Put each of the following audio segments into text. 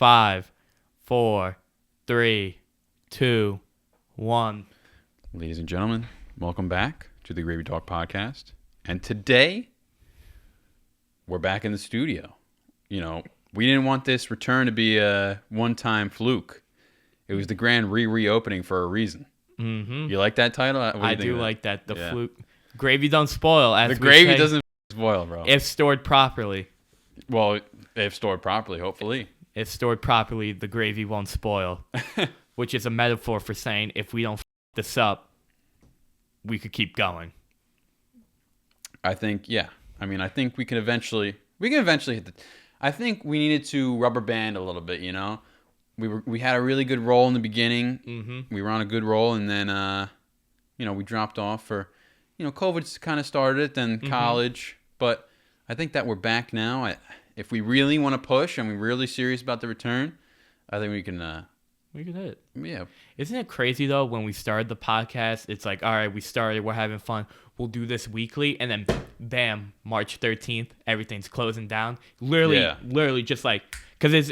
5, 4, 3, 2, 1. Ladies and gentlemen, welcome back to the Gravy Talk podcast. And today, we're back in the studio. You know, we didn't want this return to be a one-time fluke. It was the grand reopening for a reason. Mm-hmm. You like that title? I do like that. The fluke. Gravy don't spoil. As the gravy doesn't spoil, bro. If stored properly. Well, if stored properly, hopefully. If stored properly, the gravy won't spoil. Which is a metaphor for saying if we don't this up, we could keep going. I think, yeah. I mean, I think we can eventually hit the... I think we needed to rubber band a little bit, you know? We had a really good roll in the beginning. Mm-hmm. We were on a good roll, and then, we dropped off for, COVID's kind of started it, then college. But I think that we're back now. If we really want to push and we're really serious about the return, I think we can... we can hit it. Yeah. Isn't it crazy, though, when we started the podcast, it's like, all right, we started, we're having fun. We'll do this weekly, and then, bam, March 13th, everything's closing down. Literally just like... Because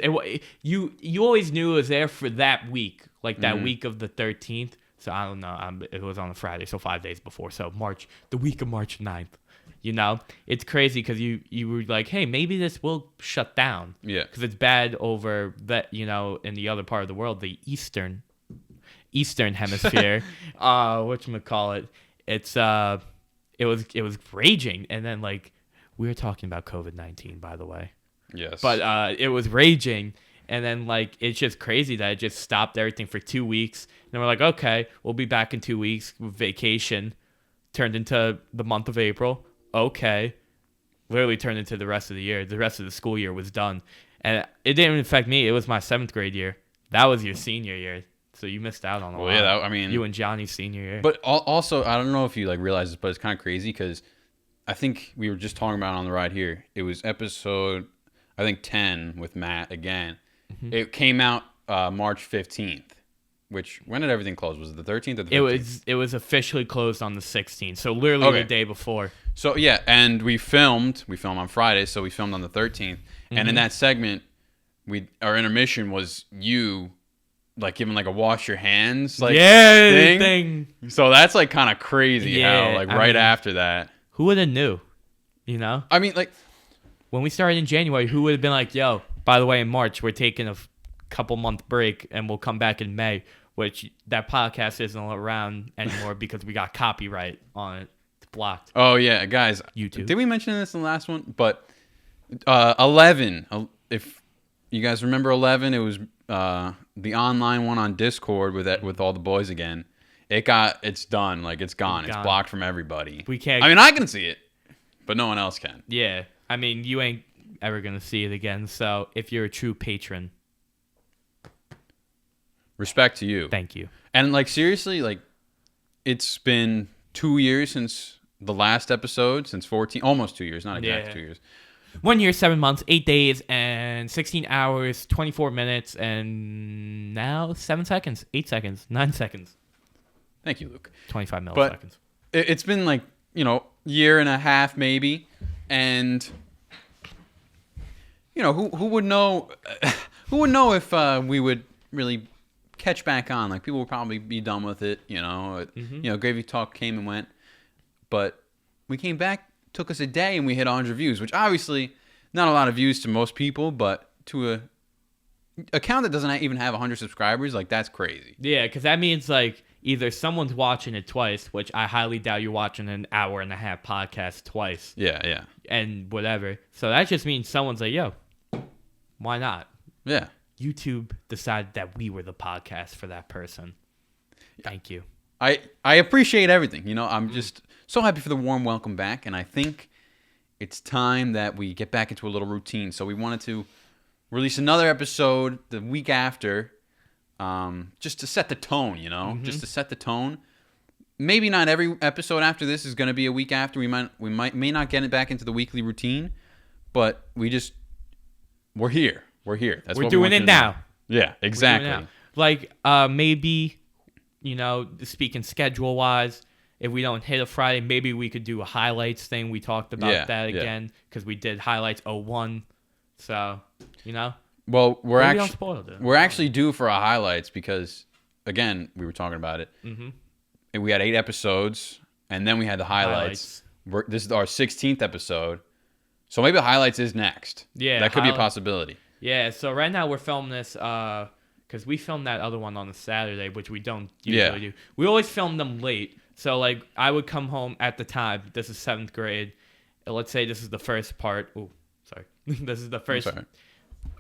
you always knew it was there for that week, like that week of the 13th. So I don't know. It was on a Friday, so 5 days before. So the week of March 9th. You know, it's crazy because you were like, hey, maybe this will shut down. Yeah. Because it's bad over that, in the other part of the world, the Eastern Hemisphere. Whatchamacallit. It was raging, and then we were talking about COVID-19, by the way. Yes. But it was raging, and then it's just crazy that it just stopped everything for 2 weeks. And then we're like, okay, we'll be back in 2 weeks. Vacation turned into the month of April. Okay. Literally turned into the rest of the year. The rest of the school year was done. And it didn't even affect me. It was my 7th grade year. That was your senior year. So you missed out on a lot. Yeah, you and Johnny's senior year. But also, I don't know if you realize this, but it's kind of crazy because I think we were just talking about it on the ride here. It was episode... I think 10 with Matt again. Mm-hmm. It came out March 15th, which, when did everything close? Was it the 13th or the 15th? It was officially closed on the 16th, so literally the day before. So, yeah, and we filmed on Friday, so we filmed on the 13th. And in that segment, our intermission was you, giving a wash your hands thing. So that's kind of crazy how, after that. Who would have knew, I mean, when we started in January, who would have been like, yo, by the way, in March, we're taking a couple-month break, and we'll come back in May, which that podcast isn't around anymore because we got copyright on it. It's blocked. Oh, yeah, guys. YouTube. Did we mention this in the last one? But 11, if you guys remember 11, it was the online one on Discord with all the boys again. It's done. It's gone. It's blocked from everybody. We can't. I mean, I can see it, but no one else can. Yeah. I mean, you ain't ever going to see it again. So if you're a true patron, respect to you. Thank you. And seriously, it's been 2 years since the last episode, since 14, almost 2 years, not exactly 2 years. 1 year, 7 months, 8 days, and 16 hours, 24 minutes, and now 7 seconds, 8 seconds, 9 seconds. Thank you, Luke. 25 milliseconds. But it's been year and a half maybe. And who would know? Who would know if we would really catch back on? People would probably be done with it. Gravy Talk came and went, but we came back. Took us a day, and we hit 100 views, which obviously not a lot of views to most people, but to a account that doesn't even have 100 subscribers, that's crazy. Yeah, because that means either someone's watching it twice, which I highly doubt you're watching an hour and a half podcast twice. Yeah. And whatever. So that just means someone's like, yo, why not? Yeah. YouTube decided that we were the podcast for that person. Thank you. I appreciate everything. I'm just so happy for the warm welcome back, and I think it's time that we get back into a little routine. So we wanted to release another episode the week after, just to set the tone, just to set the tone. Maybe not every episode after this is going to be a week after. We may not get it back into the weekly routine, but we're here. That's we're what doing it now. Yeah, exactly. Maybe, speaking schedule wise, if we don't hit a Friday, maybe we could do a highlights thing. We talked about that again because we did highlights 01. So, Well, we don't spoil it. we're actually due for our highlights because, again, we were talking about it. Mm-hmm. We had 8 episodes, and then we had the highlights. This is our 16th episode, so maybe the highlights is next. Yeah, that could be a possibility. Yeah, so right now we're filming this because we filmed that other one on a Saturday, which we don't usually do. We always film them late. So, like, I would come home at the time. This is 7th grade. Let's say this is the first part. Oh, sorry. This is the first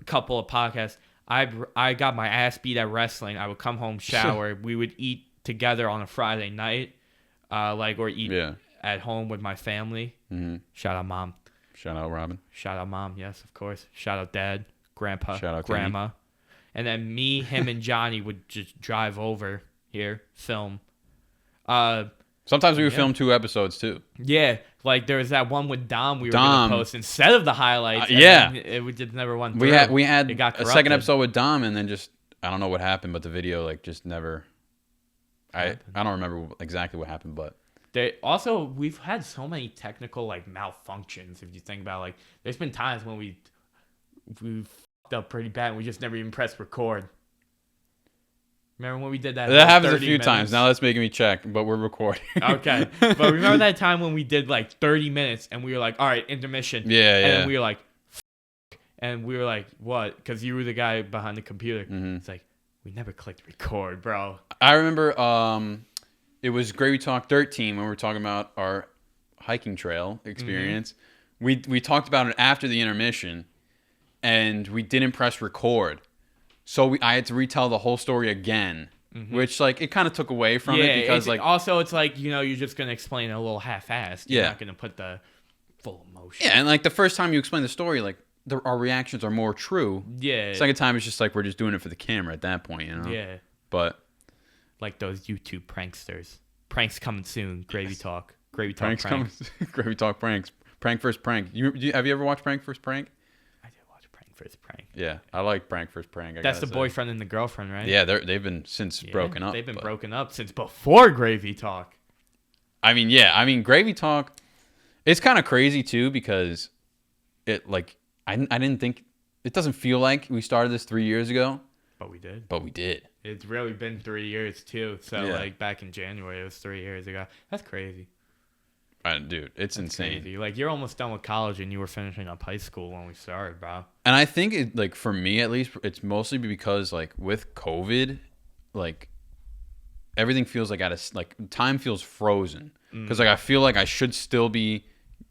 couple of podcasts. I got my ass beat at wrestling. I would come home, shower. We would eat together on a Friday night, or eat at home with my family. Mm-hmm. Shout out mom. Shout out Robin. Shout out mom. Yes, of course. Shout out dad, grandpa, shout out grandma. Kenny. And then me, him, and Johnny would just drive over here, film. Sometimes we would film 2 episodes too. Yeah, like there was that one with Dom we were going to post instead of the highlights. It just never went through. We had a second episode with Dom, and then just I don't know what happened, but the video like just never. I don't remember exactly what happened, but we've had so many technical like malfunctions. If you think about like, there's been times when we fucked up pretty bad, and we just never even pressed record. Remember when we did that? That happens a few times. Now that's making me check, but we're recording. Okay. But remember that time when we did like 30 minutes and we were like, all right, intermission. Yeah, and then we were like, fuck. And we were like, what? Because you were the guy behind the computer. Mm-hmm. It's like, we never clicked record, bro. I remember it was Gravy Talk 13 when we were talking about our hiking trail experience. Mm-hmm. We talked about it after the intermission, and we didn't press record. So I had to retell the whole story again, which like it kind of took away from it because like also it's like you're just gonna explain it a little half-assed. You're not gonna put the full emotion. Yeah, and like the first time you explain the story, like our reactions are more true. Yeah. Second time it's just like we're just doing it for the camera at that point, Yeah. But like those YouTube pranksters. Pranks coming soon. Gravy Talk. Gravy Talk pranks. Coming. Gravy Talk pranks. Prank first prank. Have you ever watched Prank First Prank? First prank. Yeah, I like Prank First Prank. That's the boyfriend and the girlfriend, right? Yeah, they've been since broken up. They've been broken up since before Gravy Talk. I mean, Gravy Talk. It's kind of crazy too because it like I didn't think it doesn't feel like we started this 3 years ago, but we did. It's really been 3 years too. So like back in January, it was 3 years ago. That's crazy. Dude, it's insane. Crazy. Like you're almost done with college and you were finishing up high school when we started, bro. And I think it like for me at least, it's mostly because like with COVID, like everything feels like time feels frozen because like I feel like I should still be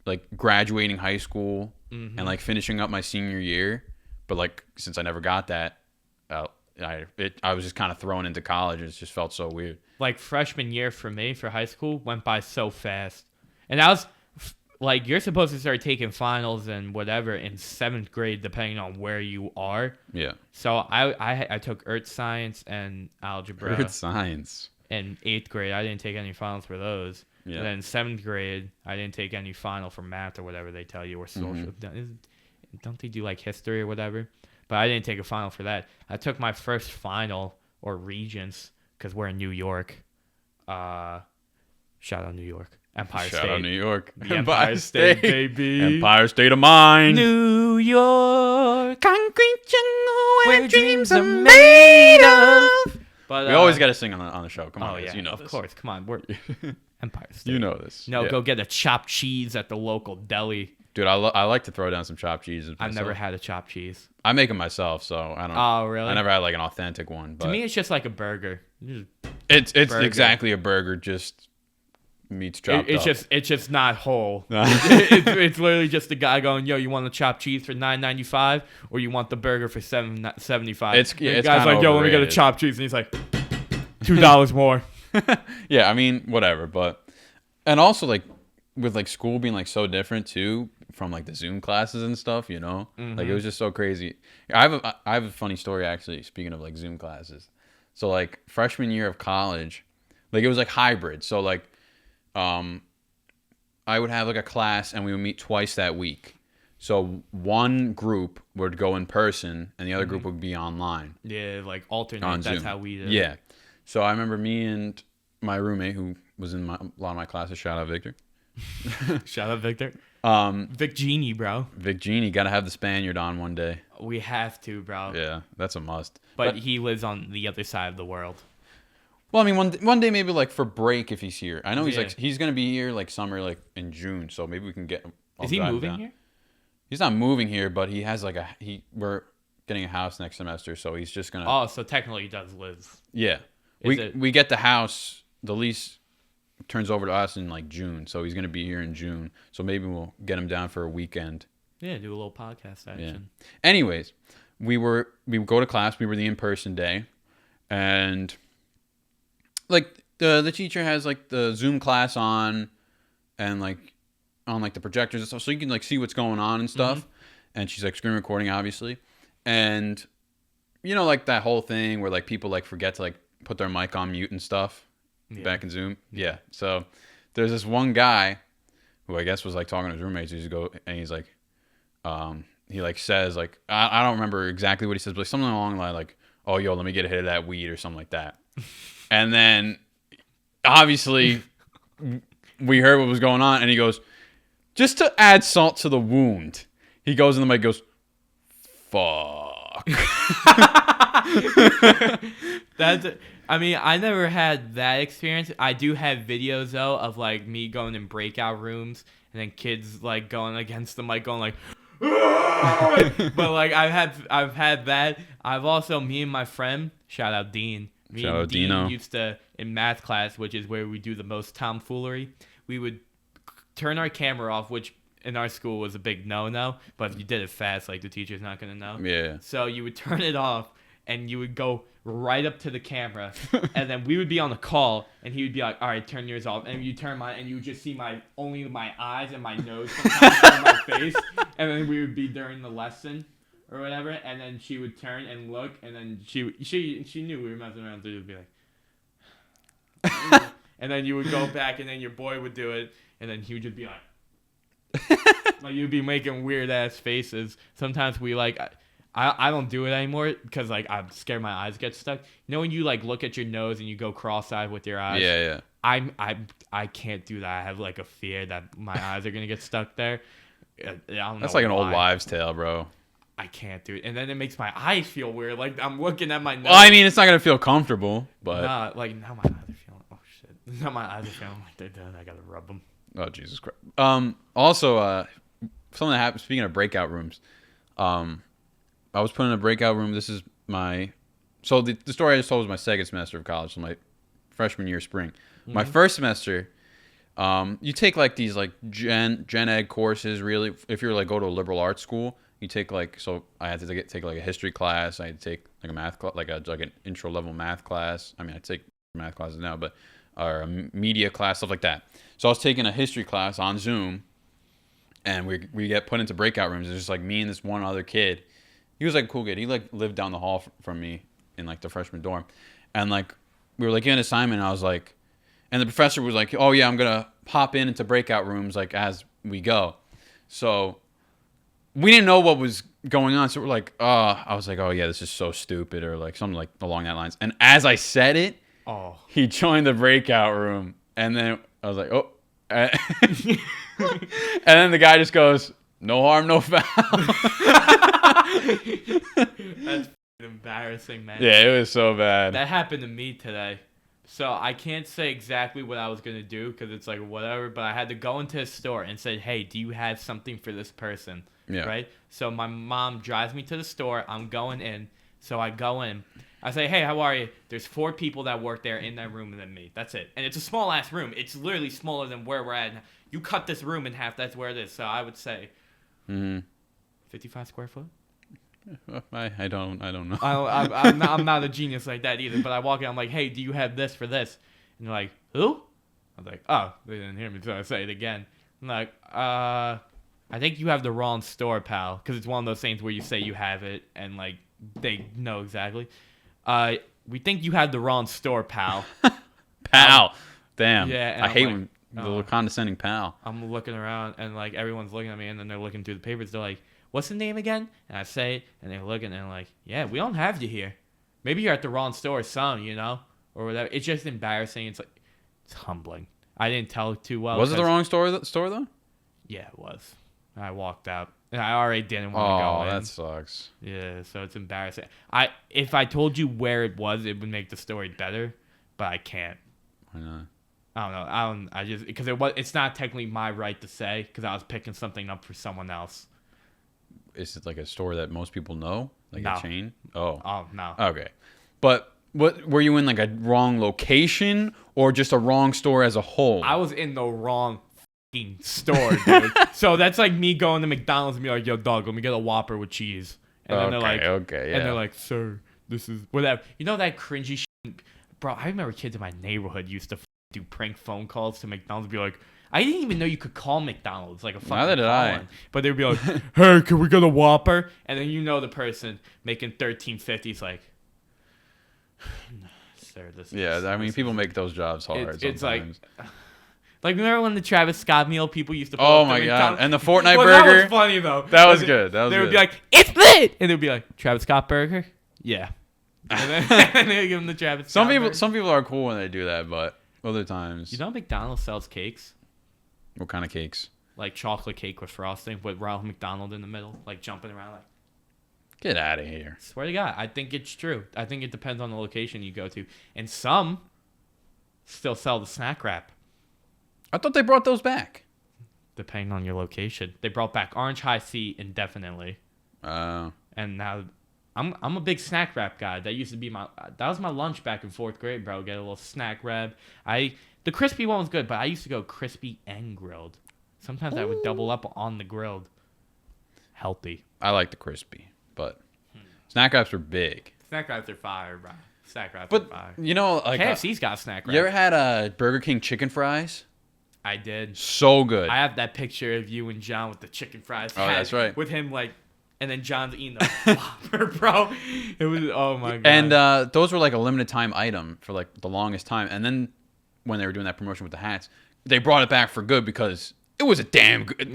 like graduating high school and like finishing up my senior year, but like since I never got that, I was just kind of thrown into college. It just felt so weird. Like freshman year for me for high school went by so fast. And I was like, you're supposed to start taking finals and whatever in 7th grade, depending on where you are. Yeah. So I took earth science and algebra. Earth science. In 8th grade, I didn't take any finals for those. Yeah. And then in 7th grade, I didn't take any final for math or whatever they tell you or social. Mm-hmm. Don't they do like history or whatever? But I didn't take a final for that. I took my first final or regents because we're in New York. Shout out New York. Empire State. Shout out New York. Empire State, baby. Empire State of Mind. New York. Concrete jungle where dreams are made of. But, we always got to sing on the show. Come on, guys. You know this. Of course. Come on. We're Empire State. You know this. No, go get a chopped cheese at the local deli. Dude, I like to throw down some chopped cheese. I've never had a chopped cheese. I make them myself, so I don't. Oh, really? I never had like an authentic one. But to me, it's just like a burger. It's exactly a burger, just meat's chopped up. It's just not whole. it's literally just a guy going, "Yo, you want the chopped cheese for $9.95, or you want the burger for $7.75?" It's guy's like, "Yo, let me get a chopped cheese," and he's like, $2 more. Yeah, I mean, whatever, but and also like with like school being like so different too from like the Zoom classes and stuff, you know, like it was just so crazy. I have a funny story actually. Speaking of like Zoom classes, so like freshman year of college, like it was like hybrid. So like, I would have like a class and we would meet twice that week. So one group would go in person and the other group would be online. Yeah, like alternate. That's Zoom. How we did. Yeah. So I remember me and my roommate who was in a lot of my classes. Shout out Victor. Shout out Victor. Vic Genie, bro. Vic Genie, gotta have the Spaniard on one day. We have to, bro. Yeah, that's a must. But he lives on the other side of the world. Well, I mean, one day maybe like for break if he's here. I know he's gonna be here like summer, like in June. So maybe we can get. Is he moving here? He's not moving here, but he has like we're getting a house next semester, so he's just gonna. Oh, so technically he does live. Yeah, we get the house. The lease turns over to us in like June, so he's gonna be here in June. So maybe we'll get him down for a weekend. Yeah, do a little podcast action. Yeah. Anyways, we would go to class. We were the in-person day, and like the teacher has like the Zoom class on, and like on like the projectors and stuff, so you can like see what's going on and stuff. Mm-hmm. And she's like screen recording, obviously, and you know like that whole thing where like people like forget to like put their mic on mute and stuff back in Zoom. Yeah. So there's this one guy who I guess was like talking to his roommates. He's he's like, he like says like I don't remember exactly what he says, but like something along the line like, "Oh, yo, let me get a hit of that weed" or something like that. And then obviously we heard what was going on, and he goes, just to add salt to the wound, he goes in the mic and goes, "Fuck." I mean, I never had that experience. I do have videos though of like me going in breakout rooms and then kids like going against the mic going like but like I've had that. I've also, me and my friend, shout out Dean. Me and Dean Dino used to, in math class, which is where we do the most tomfoolery, we would turn our camera off, which in our school was a big no-no, but if you did it fast, like the teacher's not going to know. Yeah. So you would turn it off and you would go right up to the camera and then we would be on the call and he would be like, "All right, turn yours off." And you turn mine and you would just see only my eyes and my nose sometimes on my face. And then we would be during the lesson or whatever, and then she would turn and look, and then she knew we were messing around, so she would be like, and then you would go back, and then your boy would do it, and then he would just be like, like you'd be making weird ass faces. Sometimes we like, I don't do it anymore because like I'm scared my eyes get stuck. You know when you like look at your nose and you go cross-eyed with your eyes? Yeah. I can't do that. I have like a fear that my eyes are gonna get stuck there. I don't know. That's like an old wives' tale, bro. I can't do it, and then it makes my eyes feel weird. Like I'm looking at my nose. Well, I mean, it's not gonna feel comfortable, but now my eyes are feeling. Oh shit! Now my eyes are feeling like they're done. I gotta rub them. Oh Jesus Christ. Also, something that happened. Speaking of breakout rooms, I was put in a breakout room. This is so the story I just told was my second semester of college, so my freshman year spring. Mm-hmm. My first semester, you take like these like gen ed courses. Really, if you're like go to a liberal arts school. You take like, so I had to take like a history class. I had to take like a math class, like an intro level math class. I mean, I take math classes now, but or a media class, stuff like that. So I was taking a history class on Zoom, and we get put into breakout rooms. It's just like me and this one other kid. He was like a cool kid. He like lived down the hall from me in like the freshman dorm, and like we were like given an assignment. And I was like, and the professor was like, "Oh yeah, I'm gonna pop into breakout rooms like as we go." So we didn't know what was going on, so we're like, I was like, "Oh yeah, this is so stupid," or like something like along that lines. And as I said it, he joined the breakout room, and then I was like, "Oh," and then the guy just goes, "No harm, no foul." That's embarrassing, man. Yeah, it was so bad. That happened to me today. So I can't say exactly what I was gonna do because it's like whatever, but I had to go into a store and say, "Hey, do you have something for this person?" Yeah. Right? So my mom drives me to the store. I'm going in. So I go in. I say, "Hey, how are you?" There's 4 people that work there in that room than me. That's it. And it's a small ass room. It's literally smaller than where we're at. You cut this room in half, that's where it is. So I would say 55 square foot? I don't know. I'm not a genius like that either. But I walk in, I'm like, "Hey, do you have this for this?" And they're like, "Who?" I was like, "Oh, they didn't hear me, so I say it again." I'm like, I think you have the wrong store, pal. Because it's one of those things where you say you have it, and like they know exactly. We think you have the wrong store, pal. Pal. Damn. Yeah. I hate when the little condescending pal. I'm looking around, and like everyone's looking at me, and then they're looking through the papers. They're like, "What's the name again?" And I say it, and they're looking, and they're like, "Yeah, we don't have you here. Maybe you're at the wrong store, or something, you know, or whatever." It's just embarrassing. It's like, it's humbling. I didn't tell it too well. Was it the wrong store though? Yeah, it was. I walked out. And I already didn't want to go in. Oh, that sucks. Yeah, so it's embarrassing. If I told you where it was, it would make the story better, but I can't. Why not? I don't know. I just because it's not technically my right to say because I was picking something up for someone else. Is it like a store that most people know, like No. a chain? Oh. Oh no. Okay, but what were you in, like a wrong location or just a wrong store as a whole? I was in the wrong fucking store, dude. So that's like me going to McDonald's and be like, "Yo, dog, let me get a Whopper with cheese." And then they're like, okay, yeah. And they're like, "Sir, this is whatever." You know that cringy shit, bro? I remember kids in my neighborhood used to do prank phone calls to McDonald's and be like, I didn't even know you could call McDonald's like a fucking Neither did I. call-in. But they'd be like, "Hey, can we get a Whopper?" And then the person making $13.50 is like, "Sir, this." I mean, people make those jobs hard. It's like, sometimes. remember when the Travis Scott meal people used to? Pull Oh up to my god! McDonald's? And the Fortnite Well, burger. that was funny though. That was good. That was They good. would be like, "It's lit," and they'd be like, "Travis Scott burger." Yeah. And then they give them the Travis Scott burger. Some people are cool when they do that, but other times. You know McDonald's sells cakes? What kind of cakes? Like chocolate cake with frosting with Ronald McDonald in the middle, like jumping around. Like, Get out of here. swear to God, I think it's true. I think it depends on the location you go to. And some still sell the snack wrap, I thought they brought those back. depending on your location. They brought back Orange High C indefinitely. Oh. And now I'm a big snack wrap guy. That used to be that was my lunch back in 4th grade, bro. Get a little snack wrap. The crispy one was good, but I used to go crispy and grilled. Sometimes I would double up on the grilled. Healthy. I like the crispy, but snack wraps are big. Snack wraps are fire, bro. Snack wraps But are fire. you know, like KFC's got snack wraps. you ever had a Burger King chicken fries? I did. So good. I have that picture of you and John with the chicken fries. Oh, that's right. With him like, and then John's eating the Whopper, bro. It was oh my god. And those were like a limited time item for like the longest time. And then when they were doing that promotion with the hats, they brought it back for good because it was a damn good.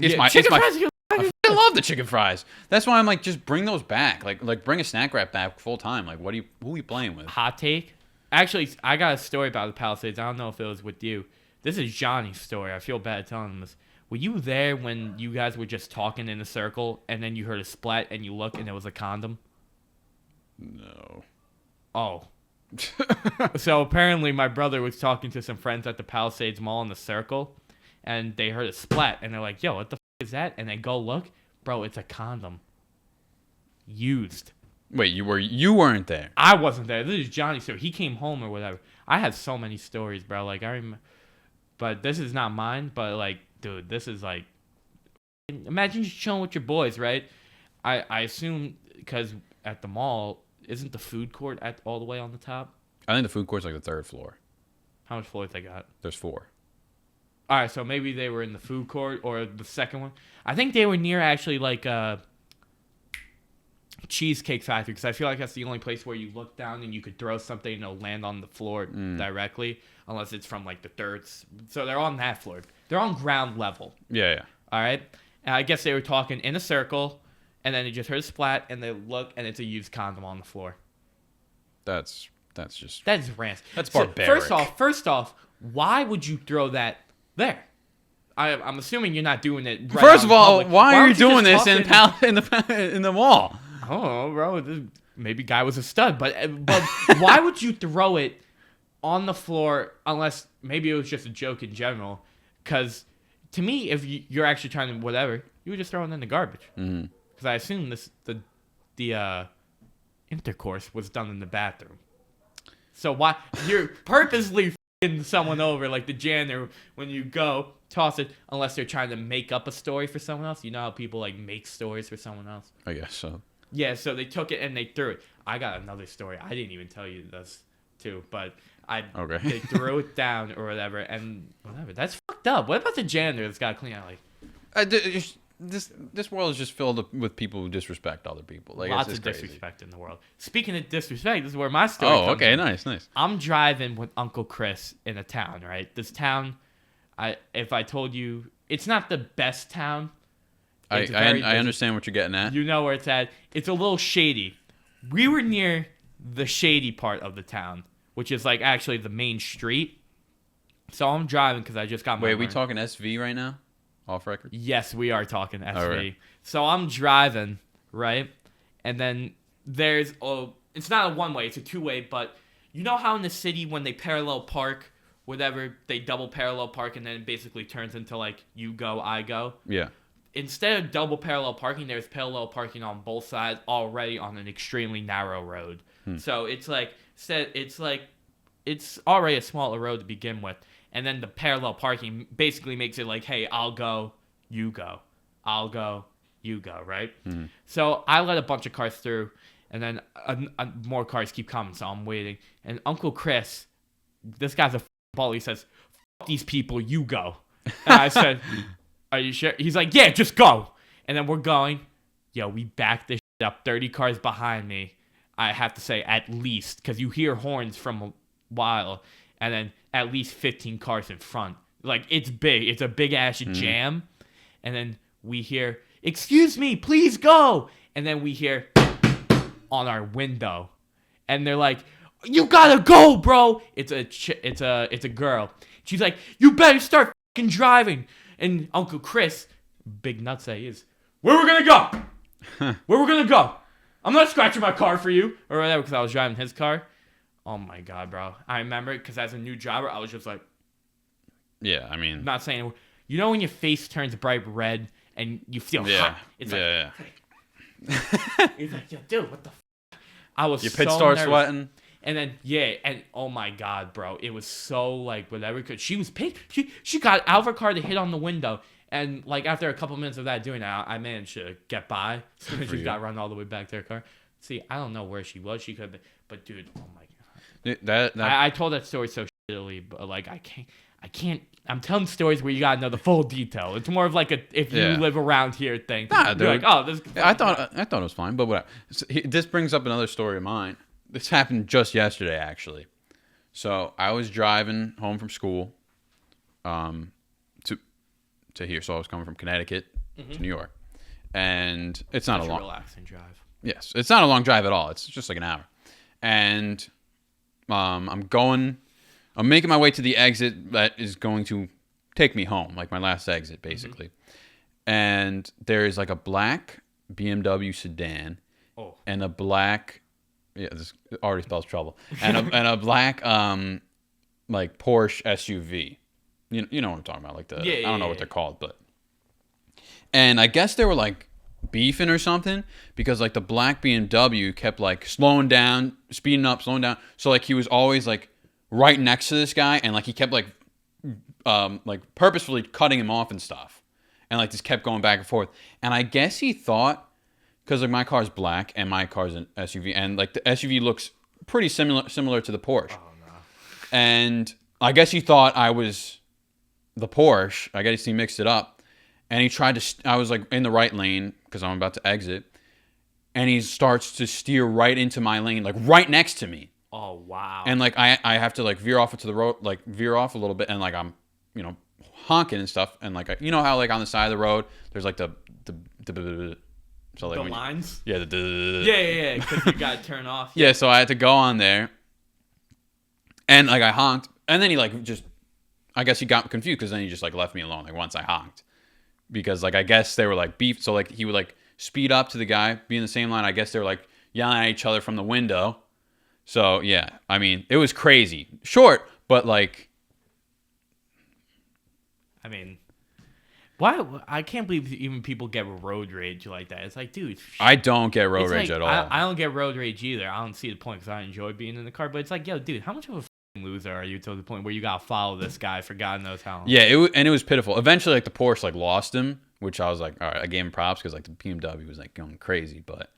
I love the chicken fries. That's why I'm like, just bring those back. Like bring a snack wrap back full time. Like, who are you playing with? Hot take. Actually, I got a story about the Palisades. I don't know if it was with you. This is Johnny's story. I feel bad telling him this. Were you there when you guys were just talking in a circle and then you heard a splat and you look and it was a condom? No. Oh. So apparently my brother was talking to some friends at the Palisades Mall in the circle and they heard a splat and they're like, "Yo, what the is that?" And they go look. Bro, it's a condom. Used. Wait, you weren't there? I wasn't there. This is Johnny's story. He came home or whatever. I had so many stories, bro. Like I remember, but this is not mine. But like, dude, this is like, imagine just chilling with your boys, right? I assume because at the mall, isn't the food court at all the way on the top? I think the food court's like the 3rd floor. How much floors they got? There's 4. All right, so maybe they were in the food court or the second one. I think they were near actually like Cheesecake Factory because I feel like that's the only place where you look down and you could throw something and it'll land on the floor directly, unless it's from like the 3rd. So they're on that floor. They're on ground level. Yeah. All right. And I guess they were talking in a circle, and then they just heard a splat, and they look, and it's a used condom on the floor. That's just. That's rant. That's So, barbaric. First off, why would you throw that there? I'm assuming you're not doing it. Right First out of in all, public. why are you don't just doing this toss it in the mall? I don't know, bro. Maybe guy was a stud, but why would you throw it on the floor unless maybe it was just a joke in general? Because to me, if you're actually trying to whatever, you would just throw it in the garbage. Because I assume the intercourse was done in the bathroom. So why you're purposely f***ing someone over like the janitor when you go toss it unless they're trying to make up a story for someone else. You know how people like make stories for someone else? I guess so. Yeah, so they took it and they threw it. I got another story. I didn't even tell you this too, but Okay. they threw it down or whatever, and whatever. That's fucked up. What about the janitor that's got to clean out? Like This world is just filled with people who disrespect other people. Like lots it's of crazy. disrespect in the world. Speaking of disrespect, this is where my story. Oh, comes okay, in. nice. I'm driving with Uncle Chris in a town, right? This town, if I told you, it's not the best town. I It's very busy. understand what you're getting at. You know where it's at. It's a little shady. We were near the shady part of the town, which is like actually the main street. So I'm driving because I just got my. Wait, are we talking SV right now? Off record? Yes, we are talking SV. Right. So I'm driving, right? And then there's it's not a one-way, it's a two-way, but you know how in the city when they parallel park, whatever, they double parallel park and then it basically turns into like you go, I go? Yeah. Instead of double parallel parking, there's parallel parking on both sides already on an extremely narrow road. So it's like it's already a smaller road to begin with. And then the parallel parking basically makes it like, hey, I'll go, you go. I'll go, you go, right? So I let a bunch of cars through, and then more cars keep coming, so I'm waiting. And Uncle Chris, this guy's a bully, he says, "Fuck these people, you go." And I said, "Are you sure?" He's like, "Yeah, just go." And then we're going. Yo, we backed this shit up, 30 cars behind me. I have to say at least, because you hear horns from a while, and then at least 15 cars in front. Like, it's big. It's a big-ass jam. And then we hear, "Excuse me, please go." And then we hear on our window. And they're like, "You gotta go, bro." It's a girl. She's like, "You better start fucking driving." And Uncle Chris, big nutsack, is, "Where we gonna go? Where we gonna go? I'm not scratching my car for you." Or whatever, because I was driving his car. Oh my God, bro. I remember it because as a new driver, I was just like, yeah, I mean, not saying, you know when your face turns bright red and you feel hot? It's like, he's like, "Yo, dude, what the f-?" I was your pit so starts nervous. sweating. And then, and oh my God, bro. It was so, like, whatever. Cause she was pissed. She got out of her car to hit on the window. And, like, after a couple minutes of that doing that, I managed to get by. So she got run all the way back to her car. See, I don't know where she was. She could have been. But, dude, oh my God. I told that story so shittily, but, like, I can't. I'm telling stories where you gotta know the full detail. It's more of like if you live around here thing. Nah, dude. Like, oh, this. I thought it was fine, but whatever. So, this brings up another story of mine. This happened just yesterday, actually. So I was driving home from school, to here. So I was coming from Connecticut to New York, and it's not a long, relaxing drive. Yes, it's not a long drive at all. It's just like an hour, and I'm making my way to the exit that is going to take me home, like my last exit, basically. And there is like a black BMW sedan and a black, this already spells trouble, and a black like Porsche SUV. You know what I'm talking about, like I don't know what they're called, but. And I guess they were like beefing or something because like the black BMW kept like slowing down, speeding up, slowing down. So like he was always like right next to this guy, and like he kept like purposefully cutting him off and stuff, and like just kept going back and forth. And I guess he thought, because like my car's black and my car's an SUV, and like the SUV looks pretty similar to the Porsche. Oh no! And I guess he thought I was the Porsche. I guess he mixed it up, and he tried to. I was like in the right lane because I'm about to exit, and he starts to steer right into my lane, like right next to me. Oh wow! And like I have to like veer off into the road, like veer off a little bit, and like I'm, honking and stuff, and like you know how like on the side of the road there's like the so like the lines. Yeah, yeah, because you gotta turn off. Yeah, so I had to go on there, and like I honked, and then he like just, I guess he got confused because then he just like left me alone like once I honked, because like I guess they were like beef, so like he would like speed up to the guy, be in the same line. I guess they were like yelling at each other from the window. So, yeah, I mean, it was crazy. Short, but, like... I mean, why? I can't believe even people get road rage like that. It's like, dude... I don't get road rage at all. I don't get road rage either. I don't see the point because I enjoy being in the car. But it's like, yo, dude, how much of a loser are you to the point where you gotta follow this guy for God knows how long? Yeah, it was pitiful. Eventually, like, the Porsche, like, lost him, which I was like, all right, I gave him props because, like, the BMW was, like, going crazy, but...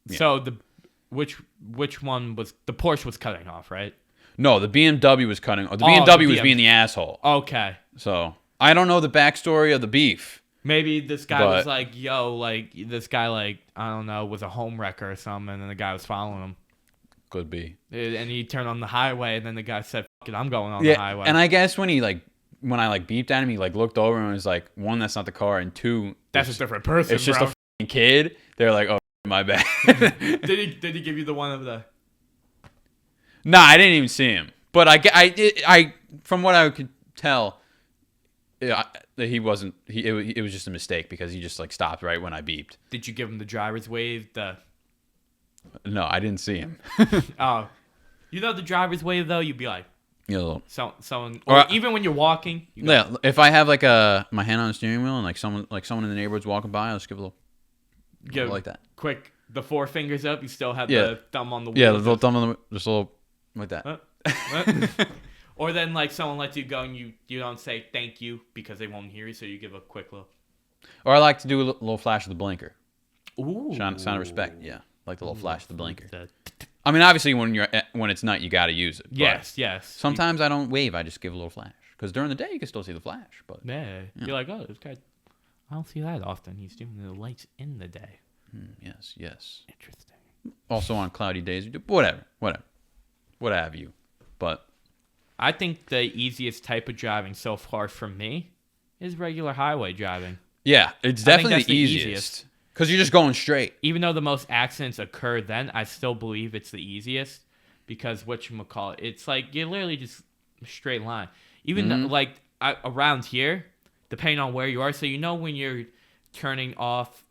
Yeah. So, Which one was the Porsche was cutting off, right? No, the BMW was cutting. The BMW was being the asshole. Okay. So I don't know the backstory of the beef. Maybe this guy was like, yo, like this guy, like I don't know, was a home wrecker or something, and then the guy was following him. Could be. And he turned on the highway, and then the guy said, "Fuck it, I'm going on the highway." And I guess when I beeped at him, he like looked over and was like, one, that's not the car, and two, that's a different person. It's just a fucking kid. They're like, oh. My bad. Did he give you the one of the? Nah, I didn't even see him. But I from what I could tell that he wasn't. It was just a mistake because he just like stopped right when I beeped. Did you give him the driver's wave? No, I didn't see him. Oh, the driver's wave though. You'd be like, Yeah, someone, or even when you're walking. Yeah, if I have like my hand on the steering wheel and like someone in the neighborhood's walking by, I'll just give a little like that. Quick, the 4 fingers up. You still have the thumb on the wheel. Yeah, the little thumb on the just a little like that. Or then like someone lets you go and you don't say thank you because they won't hear you, so you give a quick little. Or I like to do a little flash of the blinker. Ooh, sign of respect. Yeah, like the little flash of the blinker. I mean, obviously when it's night, you got to use it. Yes. Sometimes I don't wave. I just give a little flash because during the day you can still see the flash. But yeah. You're like, oh, this guy. I don't see that often. He's doing the lights in the day. Yes. Interesting. Also on cloudy days, whatever. What have you? But I think the easiest type of driving so far for me is regular highway driving. Yeah, it's definitely the easiest. Because you're just going straight. Even though the most accidents occur then, I still believe it's the easiest. Because whatchamacallit, it's like you're literally just a straight line. Even around here, depending on where you are. So when you're turning off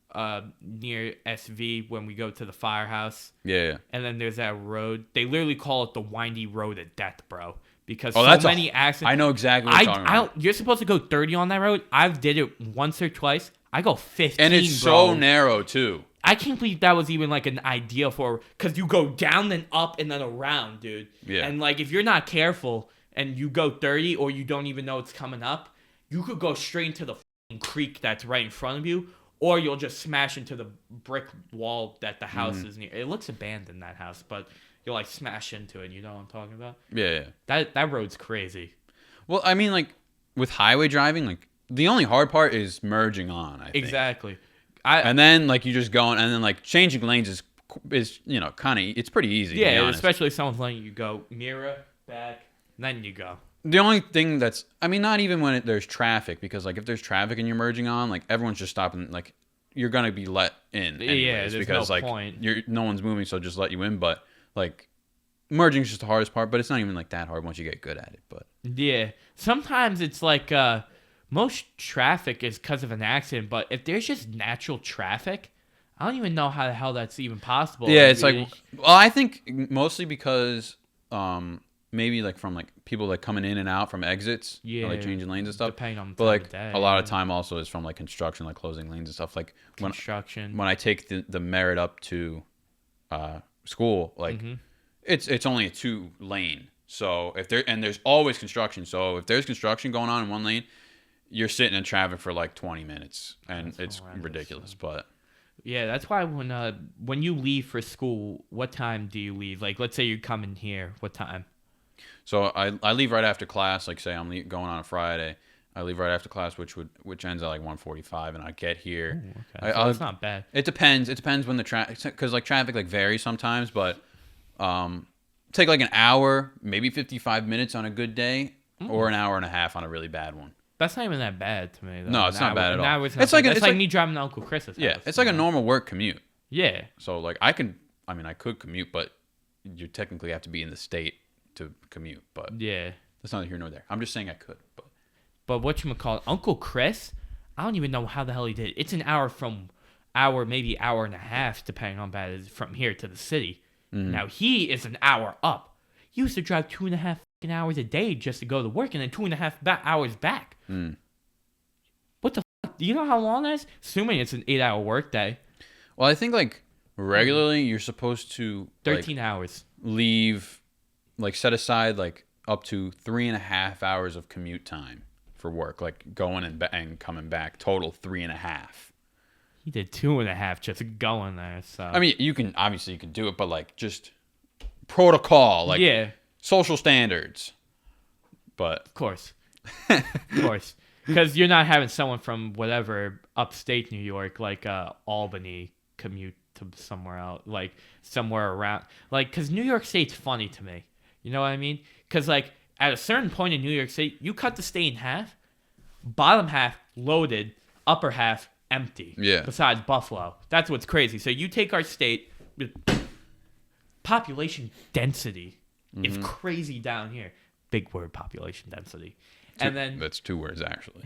near SV when we go to the firehouse. Yeah. And then there's that road. They literally call it the windy road of death, bro. Because many accidents. I know exactly what you're talking about. You're supposed to go 30 on that road. I've did it once or twice. I go 15, and it's so narrow, too. I can't believe that was even, like, an idea for... Because you go down, then up, and then around, dude. Yeah. And, like, if you're not careful and you go 30 or you don't even know it's coming up, you could go straight into the creek that's right in front of you, or you'll just smash into the brick wall that the house is near. It looks abandoned, that house, but you'll, like, smash into it. You know what I'm talking about? Yeah. That road's crazy. Well, I mean, like, with highway driving, like, the only hard part is merging on, I think. Exactly. And then, like, you just going, and then, like, changing lanes is kind of, it's pretty easy. Yeah, to be honest. Especially if someone's letting you go mirror, back, then you go. The only thing that's, I mean, not even when there's traffic, because, like, if there's traffic and you're merging on, like, everyone's just stopping, like, you're going to be let in anyways, yeah, there's because, no like, point. No one's moving, so just let you in, but, like, merging is just the hardest part, but it's not even, like, that hard once you get good at it, but. Yeah. Sometimes it's, like, most traffic is because of an accident, but if there's just natural traffic, I don't even know how the hell that's even possible. Yeah, it's like, well, I think mostly because maybe like from like people like coming in and out from exits, yeah, like changing lanes and stuff. Depending on the but like day, a lot of time also is from like construction, like closing lanes and stuff. Like construction. When I take the Merit up to school, like it's only a 2-lane. So there's always construction. So if there's construction going on in one lane, you're sitting in traffic for like 20 minutes, and it's ridiculous. But yeah, that's why when you leave for school, what time do you leave? Like, let's say you're coming here, what time? So I leave right after class. Like, say I'm going on a Friday, I leave right after class, which ends at like 1:45, and I get here. Ooh, okay. So it's not bad. It depends. It depends when the traffic, because like traffic like varies sometimes, but take like an hour, maybe 55 minutes on a good day, or an hour and a half on a really bad one. That's not even that bad to me, though. No, it's not bad at all. It's like me driving to Uncle Chris's house. Yeah, it's like a normal work commute. Yeah. So, like, I could commute, but you technically have to be in the state to commute. But yeah, that's neither here nor there. I'm just saying I could. But whatchamacallit, Uncle Chris, I don't even know how the hell he did it. It's an maybe hour and a half, depending on how bad it is, from here to the city. Mm-hmm. Now, he is an hour up. He used to drive 2.5 hours a day just to go to work, and then 2.5 hours back. What the fuck? Do you know how long that is? Assuming it's an 8-hour work day. Well, I think like regularly you're supposed to 13 hours. Leave, like set aside like up to 3.5 hours of commute time for work, like going and coming back. Total 3.5. He did 2.5 just going there. So I mean, you can do it, but like just protocol, like social standards. But of course. Because you're not having someone from whatever upstate New York, like Albany, commute to somewhere else, like somewhere around. Like, because New York State's funny to me. You know what I mean? Because, like, at a certain point in New York State, you cut the state in half, bottom half loaded, upper half empty. Yeah. Besides Buffalo. That's what's crazy. So you take our state, population density is crazy down here. Big word, population density. And then that's 2 words actually.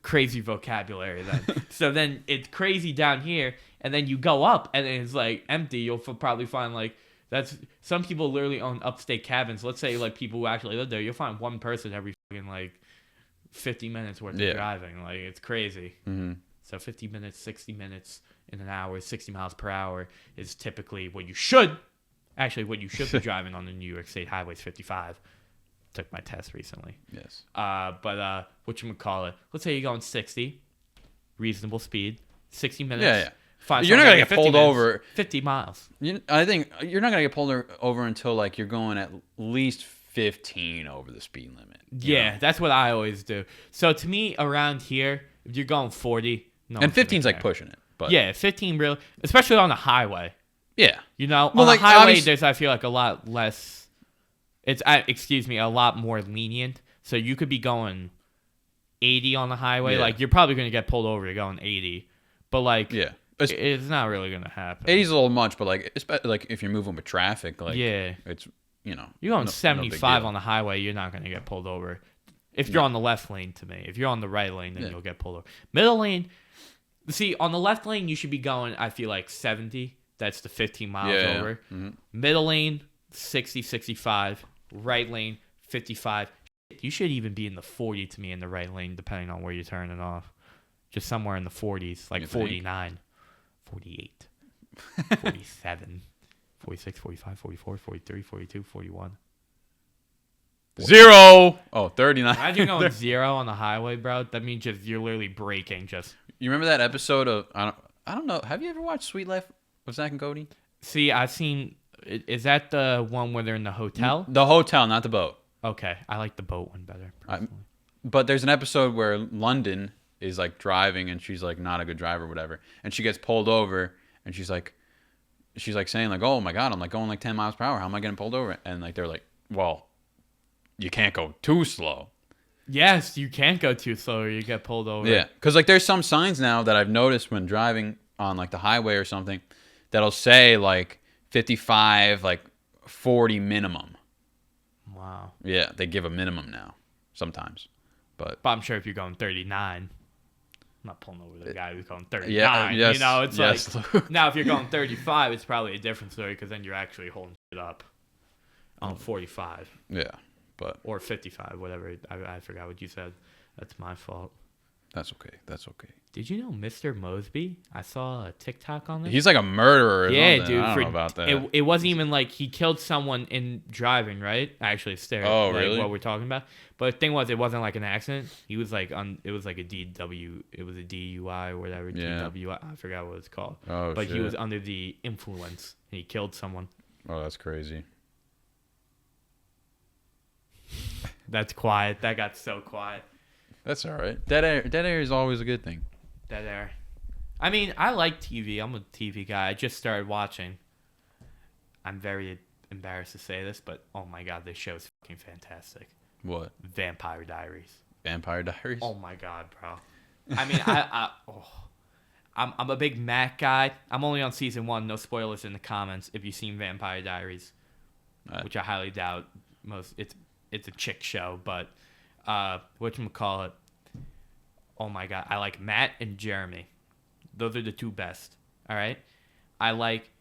Crazy vocabulary then. So then it's crazy down here, and then you go up, and it's like empty. You'll probably find like that's some people literally own upstate cabins. Let's say like people who actually live there, you'll find one person every fucking like 50 minutes worth of driving. Like it's crazy. Mm-hmm. So 50 minutes, 60 minutes in an hour, 60 miles per hour is typically what you should be driving on the New York State highways. 55. Took my test recently. Yes. But whatchamacallit, let's say you're going 60, reasonable speed, 60 minutes. Yeah. You're not gonna get pulled over 50 miles. I think you're not gonna get pulled over until like you're going at least 15 over the speed limit. Yeah, that's what I always do. So to me, around here, if you're going 40, no. And 15's like pushing it. But yeah, 15 real, especially on the highway. Yeah. On the highway, there's I feel like a lot less. It's a lot more lenient. So you could be going 80 on the highway. Yeah. Like you're probably gonna get pulled over. You're going 80, but like it's not really gonna happen. 80's a little much, but like if you're moving with traffic, like it's you're going 75 on the highway. You're not gonna get pulled over. If you're on the left lane, to me. If you're on the right lane, then you'll get pulled over. Middle lane. See, on the left lane, you should be going, I feel like 70. That's the 15 miles over. Mm-hmm. Middle lane, 60, 65. Right lane, 55. You should even be in the 40 to me in the right lane, depending on where you're turning off. Just somewhere in the 40s, like 49, 48, 47, 46, 45, 44, 43, 42, 41. 0. Oh, 39. Imagine going 0 on the highway, bro. That means just you're literally braking. Just. You remember that episode of I don't know. Have you ever watched Sweet Life with Zach and Cody? See, I've seen. Is that the one where they're in the hotel? The hotel, not the boat. Okay, I like the boat one better. But there's an episode where London is like driving and she's like not a good driver or whatever, and she gets pulled over and she's like saying like, oh my god, I'm like going like 10 miles per hour. How am I getting pulled over? And like they're like, well, you can't go too slow. Yes, you can't go too slow or you get pulled over. Yeah, because like there's some signs now that I've noticed when driving on like the highway or something that'll say like 55, like 40 minimum. Wow. Yeah, they give a minimum now sometimes. But I'm sure if you're going 39, I'm not pulling over the guy who's going 39. Yeah, yes, you know, it's yes. like now if you're going 35, it's probably a different story because then you're actually holding it up on 45. Yeah, but or 55, whatever. I forgot what you said. That's my fault. That's okay. That's okay. Did you know Mr. Mosby? I saw a TikTok on this. He's like a murderer. Yeah, dude. I don't know about that. It wasn't even like he killed someone in driving, right? Actually, Oh, really? What we're talking about. But the thing was, it wasn't like an accident. He was like it was like a DW. It was a DUI or whatever. Yeah. DWI. I forgot what it's called. Oh, but shit. he was under the influence and he killed someone. Oh, that's crazy. That's quiet. That got so quiet. That's all right. Dead air is always a good thing. Dead air. I mean, I like TV. I'm a TV guy. I just started watching. I'm very embarrassed to say this, but oh my god, this show is fucking fantastic. What? Vampire Diaries. Vampire Diaries? Oh my god, bro. I mean, I'm a big Mac guy. I'm only on season 1. No spoilers in the comments if you've seen Vampire Diaries, which I highly doubt. It's a chick show, but whatchamacallit. Oh my god, I like Matt and Jeremy. Those are the two best. All right, I like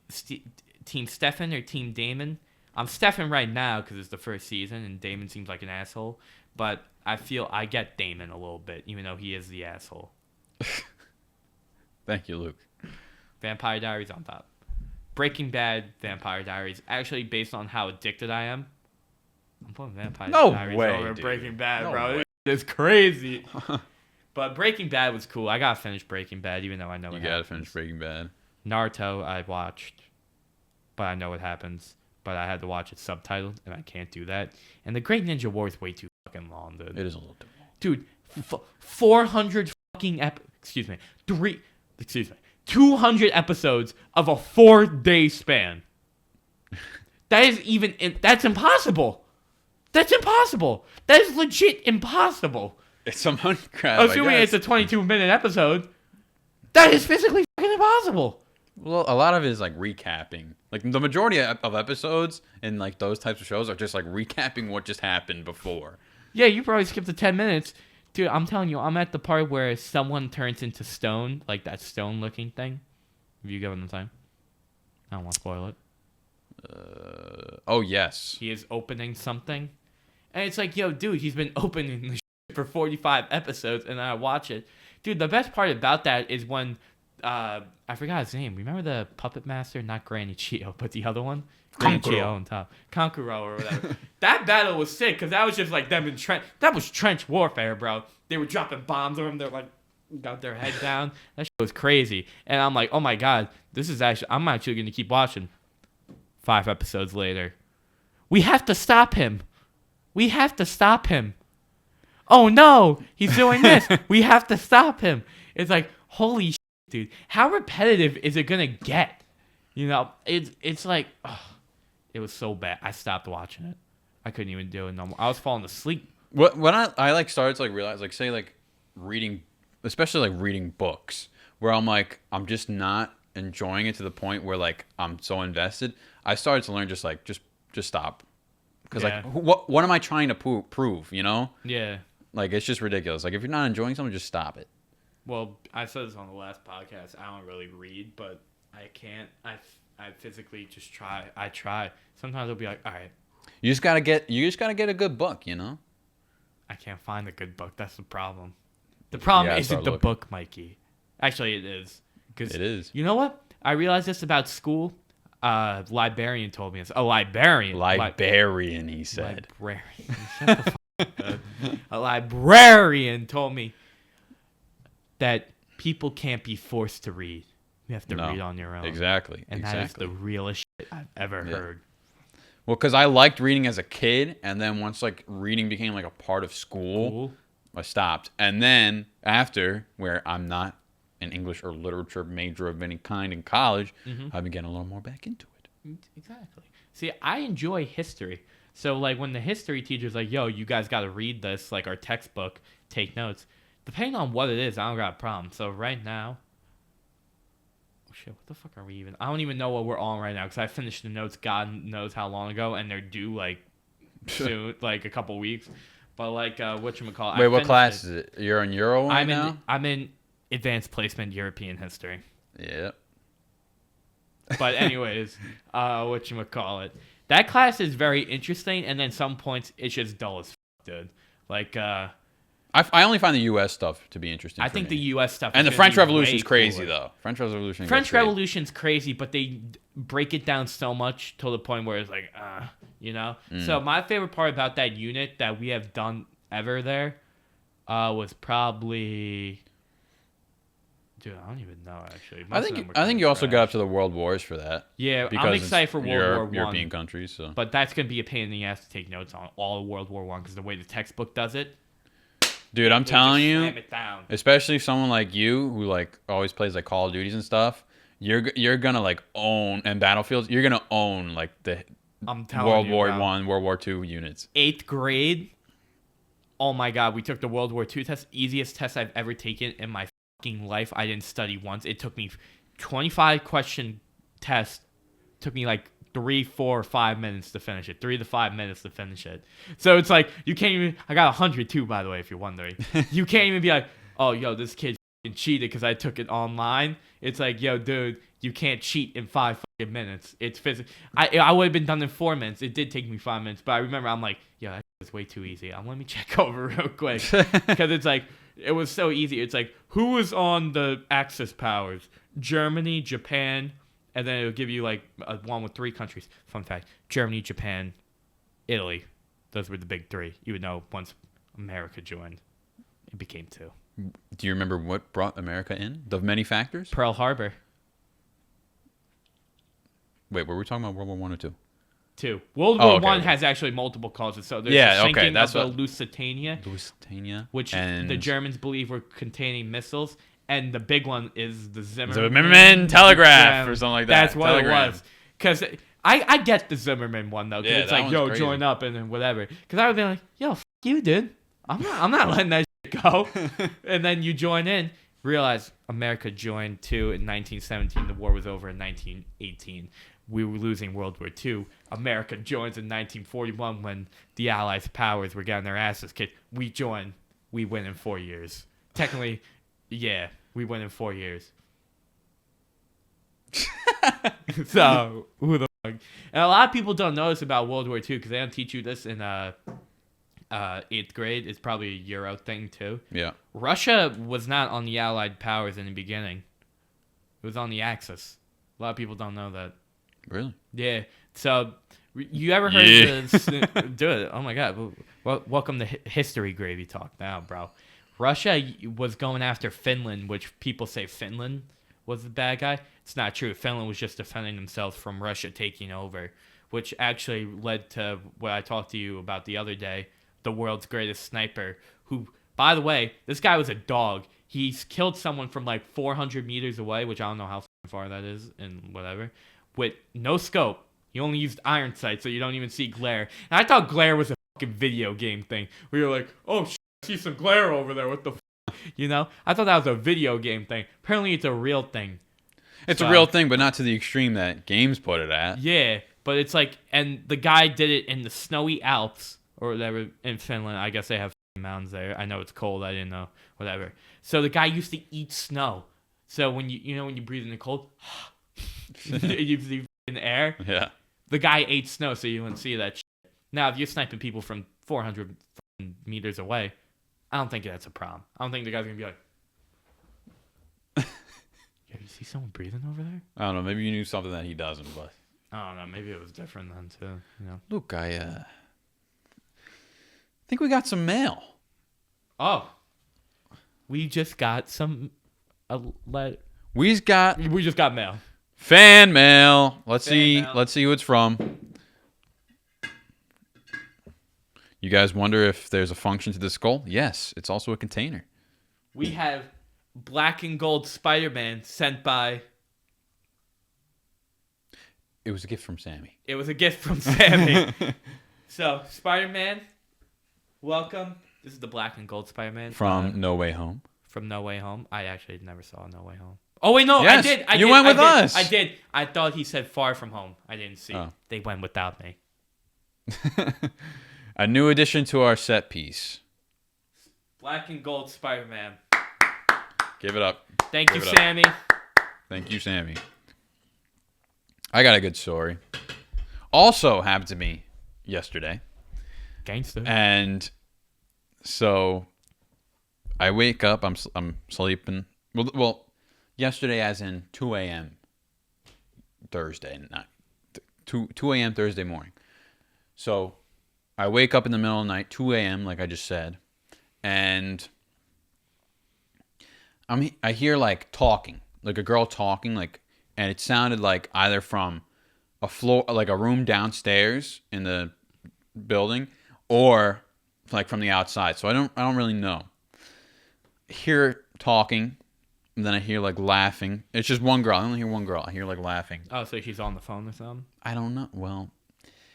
Team Stefan or Team Damon. I'm Stefan right now because it's the first season and Damon seems like an asshole. But I feel I get Damon a little bit, even though he is the asshole. Thank you, Luke. Vampire Diaries on top. Breaking Bad, Vampire Diaries. Actually, based on how addicted I am, I'm putting Vampire Diaries over Breaking Bad, bro. It's crazy. But Breaking Bad was cool. I gotta finish Breaking Bad, even though I know you gotta finish Breaking Bad. Naruto, I watched, but I know what happens. But I had to watch it subtitled, and I can't do that. And The Great Ninja War is way too fucking long, dude. It is a little too long. Dude, 400 fucking 200 episodes of a 4-day span. That's impossible. That's impossible. That is legit impossible. It's some money crap. Assuming it's a 22-minute episode, that is physically fucking impossible. Well, a lot of it is like recapping. Like the majority of episodes in like those types of shows are just like recapping what just happened before. Yeah, you probably skipped the 10 minutes. Dude, I'm telling you, I'm at the part where someone turns into stone, like that stone-looking thing. Have you given the time? I don't want to spoil it. Oh, yes. He is opening something. And it's like, yo, dude, he's been opening the shit for 45 episodes, and I watch it. Dude, the best part about that is when, I forgot his name. Remember the puppet master? Not Granny Chio, but the other one? Granny Chio on top. Konkuro or whatever. That battle was sick, because that was just like them in trench. That was trench warfare, bro. They were dropping bombs on them. They're like, got their head down. That shit was crazy. And I'm like, oh my God, I'm actually going to keep watching. 5 episodes later. We have to stop him. We have to stop him. Oh no, he's doing this. We have to stop him. It's like, holy shit, dude. How repetitive is it gonna get? You know, it's like, it was so bad. I stopped watching it. I couldn't even do it no more. I was falling asleep. When I like started to like realize, like, say like reading, especially like reading books, where I'm like, I'm just not enjoying it to the point where like I'm so invested. I started to learn just stop. Because like, what am I trying to prove? You know? Yeah. Like, it's just ridiculous. Like, if you're not enjoying something, just stop it. Well, I said this on the last podcast. I don't really read, but I can't. I physically just try. I try. Sometimes I'll be like, all right. You just gotta get a good book, you know? I can't find a good book. That's the problem. The problem isn't the book, Mikey. Actually, it is. It is. You know what? I realized this about school. Librarian told me this. A librarian. Librarian, he said. Librarian. Shut the fuck up. A librarian told me that people can't be forced to read. You have to read on your own. Exactly. And that is the realest shit I've ever heard. Well, because I liked reading as a kid, and then once like reading became like a part of school, I stopped. And then after, where I'm not an English or literature major of any kind in college, I've been getting a little more back into it. Exactly. See, I enjoy history. So, like, when the history teacher's like, yo, you guys got to read this, like, our textbook, take notes. Depending on what it is, I don't got a problem. So, right now... Oh, shit, what the fuck are we even... I don't even know what we're on right now, because I finished the notes God knows how long ago, and they're due, like, soon, like, a couple weeks. But, like, whatchamacallit... Wait, what class is it? You're in Euro right now? I'm in Advanced Placement European History. Yeah. But anyways, whatchamacallit. That class is very interesting, and then some points it's just dull as dude. Like, I only find the U.S. stuff to be interesting. I think the U.S. stuff and the French Revolution's crazy though. French Revolution's crazy, but they break it down so much to the point where it's like, you know. So my favorite part about that unit that we have done ever there was probably. Dude, I don't even know actually. I think you also got up to the World Wars for that. Yeah, I'm excited for World War I. European countries, so. But that's gonna be a pain in the ass to take notes on all of World War I because the way the textbook does it. Dude, I'm telling you, especially someone like you who like always plays like Call of Duties and stuff, you're gonna like own and Battlefields. You're gonna own like the World War I, World War II units. 8th grade. Oh my God, we took the World War II test. Easiest test I've ever taken in my life. I didn't study once. It took me 25 question test. Took me like 3, 4, 5 minutes to finish it. 3 to 5 minutes to finish it. So it's like you can't even. I got 102 by the way, if you're wondering. You can't even be like, oh yo, this kid cheated because I took it online. It's like, yo, dude, you can't cheat in 5 fucking minutes. It's physical. I would have been done in 4 minutes. It did take me 5 minutes, but I remember I'm like, yo, that was way too easy. Let me check over real quick because it's like. It was so easy. It's like, who was on the Axis powers? Germany, Japan, and then it'll give you like one with 3 countries. Fun fact, Germany, Japan, Italy. Those were the big 3. Even though once America joined, it became 2. Do you remember what brought America in? The many factors? Pearl Harbor. Wait, were we talking about World War I or 2? 2. World War I has actually multiple causes. So there's the sinking of the Lusitania, which the Germans believe were containing missiles, and the big one is the Zimmerman telegraph or something like that. That's what it was. Because I get the Zimmerman one though. Because it's like, yo, crazy. Join up and then whatever. Because I would be like, yo, f you, dude. I'm not letting that shit go. And then you join in. Realize America joined too in 1917. The war was over in 1918. We were losing World War II. America joins in 1941 when the Allies powers were getting their asses kicked. We join. We win in 4 years. Technically, yeah, we win in 4 years. So, who the fuck? And a lot of people don't know this about World War II because they don't teach you this in 8th grade. It's probably a Euro thing, too. Yeah. Russia was not on the Allied powers in the beginning. It was on the Axis. A lot of people don't know that. Really? Yeah. So, you ever heard this? Do it. Oh, my God. Well, welcome to History Gravy Talk now, bro. Russia was going after Finland, which people say Finland was the bad guy. It's not true. Finland was just defending themselves from Russia taking over, which actually led to what I talked to you about the other day, the world's greatest sniper, who, by the way, this guy was a dog. He's killed someone from like 400 meters away, which I don't know how far that is and whatever, with no scope. He only used iron sight, so you don't even see glare. And I thought glare was a fucking video game thing, where you're like, oh, I see some glare over there. What the You know? I thought that was a video game thing. Apparently, it's a real thing. It's a real thing, but not to the extreme that games put it at. Yeah, but it's like, and the guy did it in the snowy Alps, or whatever, in Finland. I guess they have mountains there. I know it's cold. I didn't know. Whatever. So the guy used to eat snow. So when when you breathe in the cold, you breathe in the air. Yeah. The guy ate snow, so you wouldn't see that shit. Now, if you're sniping people from 400 meters away, I don't think that's a problem. I don't think the guy's going to be like, yo, you see someone breathing over there? I don't know. Maybe you knew something that he doesn't, but... I don't know. Maybe it was different then, too. You know? Luke, I think we got some mail. Oh. We just got some... We just got mail. Fan mail. Let's see who it's from. You guys wonder if there's a function to the skull? Yes, it's also a container. We have black and gold Spider-Man sent by... It was a gift from Sammy. It was a gift from Sammy. So, Spider-Man, welcome. This is the black and gold Spider-Man. From No Way Home. From No Way Home. I actually never saw No Way Home. Oh, wait, no, yes, I did. You went with us. I did. I thought he said Far From Home. I didn't see. Oh. They went without me. A new addition to our set piece. Black and gold Spider-Man. Give it up. Thank you, Sammy. Thank you, Sammy. I got a good story. Also happened to me yesterday. Gangster. And so I wake up. I'm sleeping. Well, yesterday as in 2 a.m. Thursday night. 2 a.m. Thursday morning. So I wake up in the middle of the night, 2 a.m. like I just said, and I hear like talking, like a girl talking, like, and it sounded like either from a floor, like a room downstairs in the building, or like from the outside. So I don't really know. I hear talking, and then I hear like laughing. It's just one girl. I only hear one girl. I hear like laughing. Oh, so she's on the phone or something? I don't know. Well.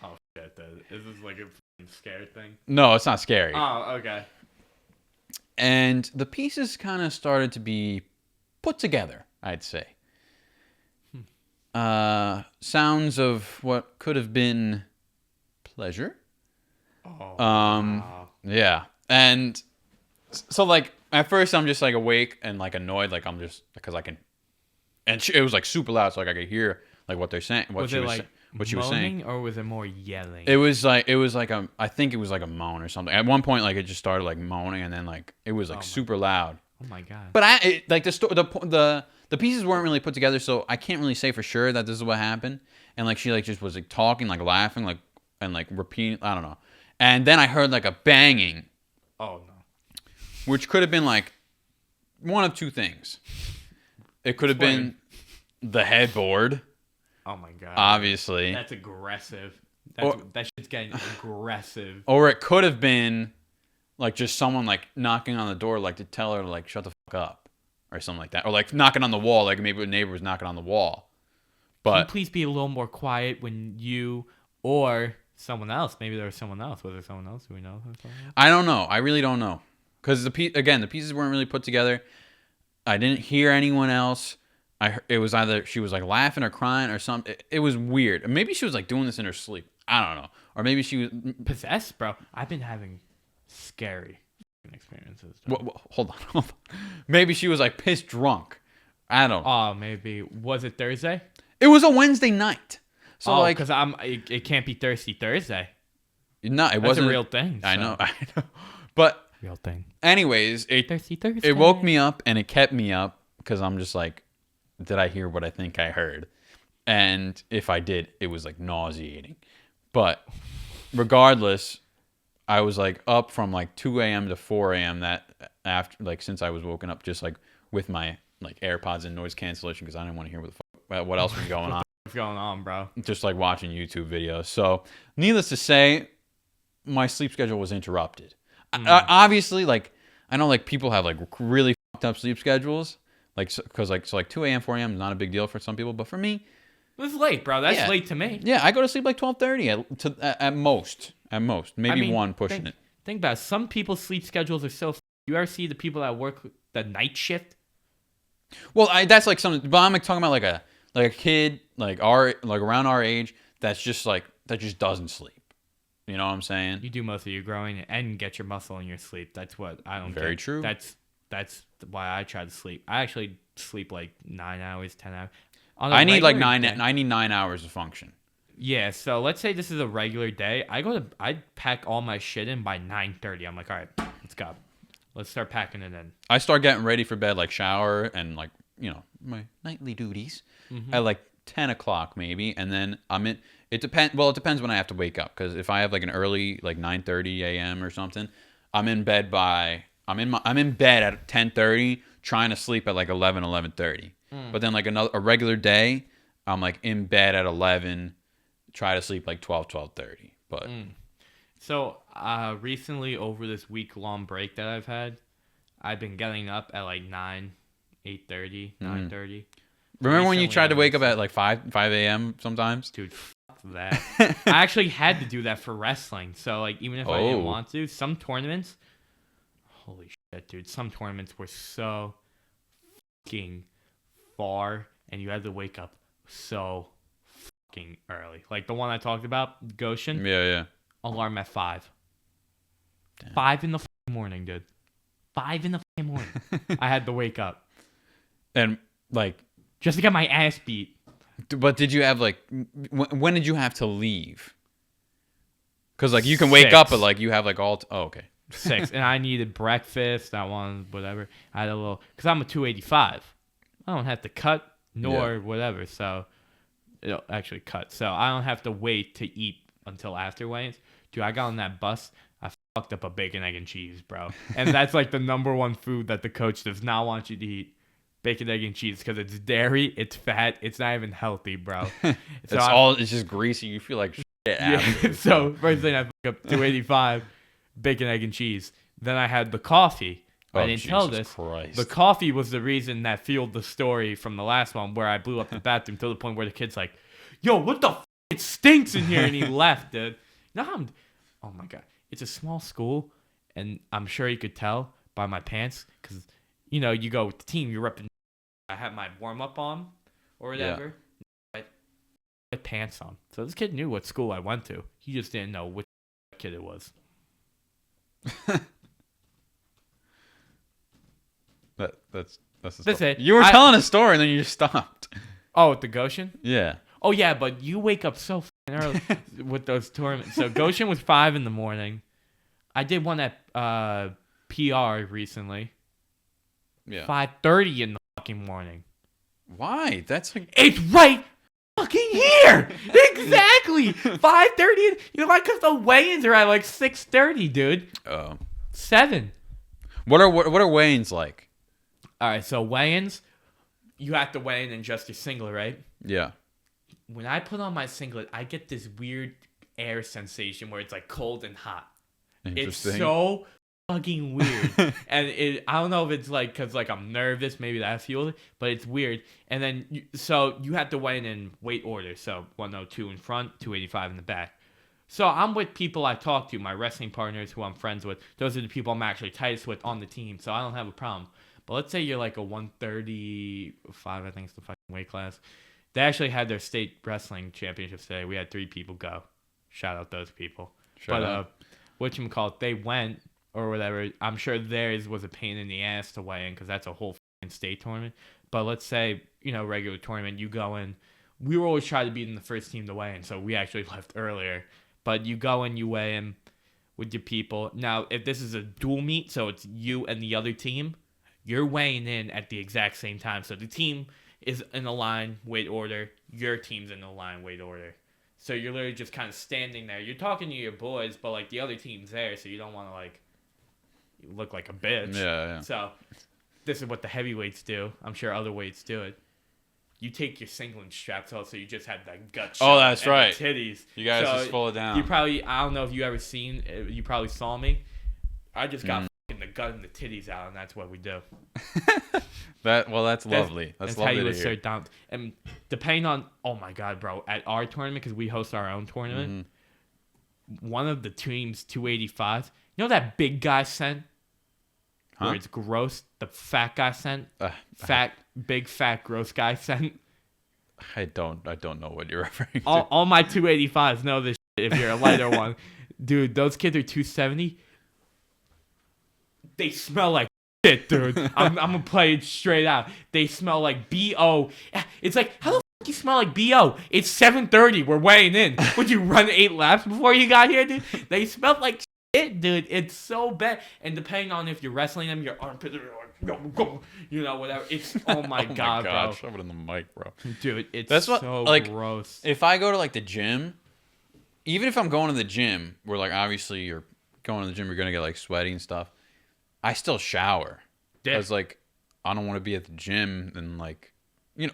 Oh shit! Is this like a scary thing? No, it's not scary. Oh, okay. And the pieces kind of started to be put together, I'd say. Sounds of what could have been pleasure. Oh. Wow. Yeah. And so, like, at first I'm just, like, awake and, like, annoyed. Like, I'm just, because I can. And it was, like, super loud, so, like, I could hear, like, what they're saying. What she was saying. Or was it more yelling? It was like I think it was like a moan or something. At one point, like, it just started like moaning, and then like it was like super loud. Oh my god! But the pieces weren't really put together, so I can't really say for sure that this is what happened. And like she like just was like talking, like laughing, like and like repeating. I don't know. And then I heard like a banging. Oh no! Which could have been like one of two things. It could have been the headboard. Oh my god! Obviously, that's aggressive. That shit's getting aggressive. Or it could have been like just someone like knocking on the door, like to tell her to like shut the fuck up or something like that, or like knocking on the wall, like maybe a neighbor was knocking on the wall. But can you please be a little more quiet when you or someone else? Maybe there was someone else. Was there someone else? Do we know? I don't know. I really don't know because the pieces weren't really put together. I didn't hear anyone else. it was either she was like laughing or crying or something. It was weird. Maybe she was like doing this in her sleep. I don't know. Or maybe she was possessed, bro. I've been having scary experiences. Hold on. Maybe she was like pissed drunk. I don't know. Oh, maybe. Was it Thursday? It was a Wednesday night. So like, because it can't be Thirsty Thursday. No, it That's wasn't a real thing. I know. But real thing. Anyways, Thirsty Thursday. It woke me up and it kept me up because I'm just like, did I hear what I think I heard? And if I did, it was like nauseating. But regardless, I was like up from like 2 a.m. to 4 a.m. that after like since I was woken up just like with my like AirPods and noise cancellation because I didn't want to hear what else was going on. What's going on, bro? Just like watching YouTube videos. So needless to say, my sleep schedule was interrupted. Obviously, like I know like people have like really fucked up sleep schedules, like because like 2 a.m. 4 a.m. is not a big deal for some people, but for me, it was late, bro. That's late to me. Yeah, I go to sleep like 12:30 at most, maybe 1 pushing it. Think about it. Some people's sleep schedules are so. You ever see the people that work the night shift? Well, that's like something, but I'm like talking about like a kid like around our age that just doesn't sleep. You know what I'm saying? You do most of your growing and get your muscle in your sleep. That's what I don't. Very true. That's why I try to sleep. I actually sleep like 9 hours, 10 hours. I need like 9. I need 9 hours to function. Yeah. So let's say this is a regular day. I pack all my shit in by 9:30. I'm like, all right, let's go. Let's start packing it in. I start getting ready for bed, like shower and like my nightly duties at like 10 o'clock maybe, and then I'm in. It depends. Well, it depends when I have to wake up. Because if I have like an early, like 9:30 a.m. or something, I'm in bed at 10:30, trying to sleep at like 11:30. But then like a regular day, I'm like in bed at 11, try to sleep like 12:30. But so recently over this week-long break that I've had, I've been getting up at like 8:30, 9:30. Remember when you tried to wake up at like 5 a.m. sometimes? Dude, that. I actually had to do that for wrestling. So like even if I didn't want to, some tournaments, holy shit, dude, some tournaments were so fucking far and you had to wake up so fucking early. Like the one I talked about, Goshen. Yeah. Alarm at 5. Damn. 5 in the morning, dude. 5 in the morning. I had to wake up. And like just to get my ass beat. But did you have like when did you have to leave? Because like you can wake up, but like you have like okay. 6, and I needed breakfast. I wanted whatever. I had a little because I'm a 285. I don't have to cut nor whatever, so it'll actually cut. So I don't have to wait to eat until after weigh-ins. Dude, I got on that bus. I fucked up a bacon, egg, and cheese, bro. And that's like the number one food that the coach does not want you to eat. Bacon, egg, and cheese because it's dairy, it's fat, it's not even healthy, bro. It's just greasy. You feel like shit after. So first thing I fucked up 285, bacon, egg, and cheese. Then I had the coffee. I didn't tell this. Christ. The coffee was the reason that fueled the story from the last one where I blew up the bathroom to the point where the kid's like, yo, what the f***? It stinks in here. And he left, dude. Oh my God. It's a small school, and I'm sure you could tell by my pants because, you go with the team, you're repping. I had my warm-up on or whatever. Yeah. I had pants on. So this kid knew what school I went to. He just didn't know which kid it was. That's it. You were telling a story and then you just stopped. Oh, at the Goshen? Yeah. Oh, yeah, but you wake up so early with those tournaments. So Goshen was 5 in the morning. I did one at PR recently. Yeah. 5:30 in the fucking morning. Why? That's like it's right fucking here. Exactly. 5:30. Because the weigh-ins are at like 6:30, dude. 7. What are weigh-ins like? All right, so weigh-ins, you have to weigh in just your singlet, right? Yeah. When I put on my singlet, I get this weird air sensation where it's like cold and hot. It's so fucking weird. And I don't know if it's like because like I'm nervous, maybe that fuels it, but it's weird. And then you have to weigh in weight order. So 102 in front, 285 in the back. So I'm with people I talk to, my wrestling partners who I'm friends with. Those are the people I'm actually tightest with on the team, so I don't have a problem. But let's say you're like a 135, I think it's the fucking weight class. They actually had their state wrestling championships today. We had 3 people go. Shout out those people. Whatchamacallit, they went or whatever. I'm sure theirs was a pain in the ass to weigh in because that's a whole fucking state tournament. But let's say, regular tournament, you go in. We were always trying to be in the first team to weigh in, so we actually left earlier. But you go in, you weigh in with your people. Now, if this is a dual meet, so it's you and the other team, you're weighing in at the exact same time. So the team is in a line weight order. Your team's in a line weight order. So you're literally just kind of standing there. You're talking to your boys, but like the other team's there, so you don't want to like look like a bitch. Yeah. So this is what the heavyweights do. I'm sure other weights do it. You take your singlet straps off, so you just have that gut shot. Oh, that's right. Titties. You guys just pull it down. I don't know if you ever seen, you probably saw me. I just got the gut and the titties out, and that's what we do. That's lovely. That's lovely how you to assert down. And depending on, oh my God, bro, at our tournament, because we host our own tournament, one of the team's 285s, that big guy sent? Huh? Where it's gross, the fat guy sent? Big fat gross guy sent? I don't know what you're referring to. All my 285s know this shit if you're a lighter one. Dude, those kids are 270. They smell like shit, dude. I'm gonna play it straight out. They smell like BO. It's like, how the fuck you smell like BO? It's 7:30. We're weighing in. Would you run 8 laps before you got here, dude? They smell like shit, dude. It's so bad. And depending on if you're wrestling them, your armpits are like, whatever. It's, oh my God, bro. Shove it in the mic, bro. Dude, it's so gross. If I go to like the gym, even if I'm going to the gym, where like obviously you're going to the gym, you're gonna get like sweaty and stuff. I still shower because like I don't want to be at the gym and like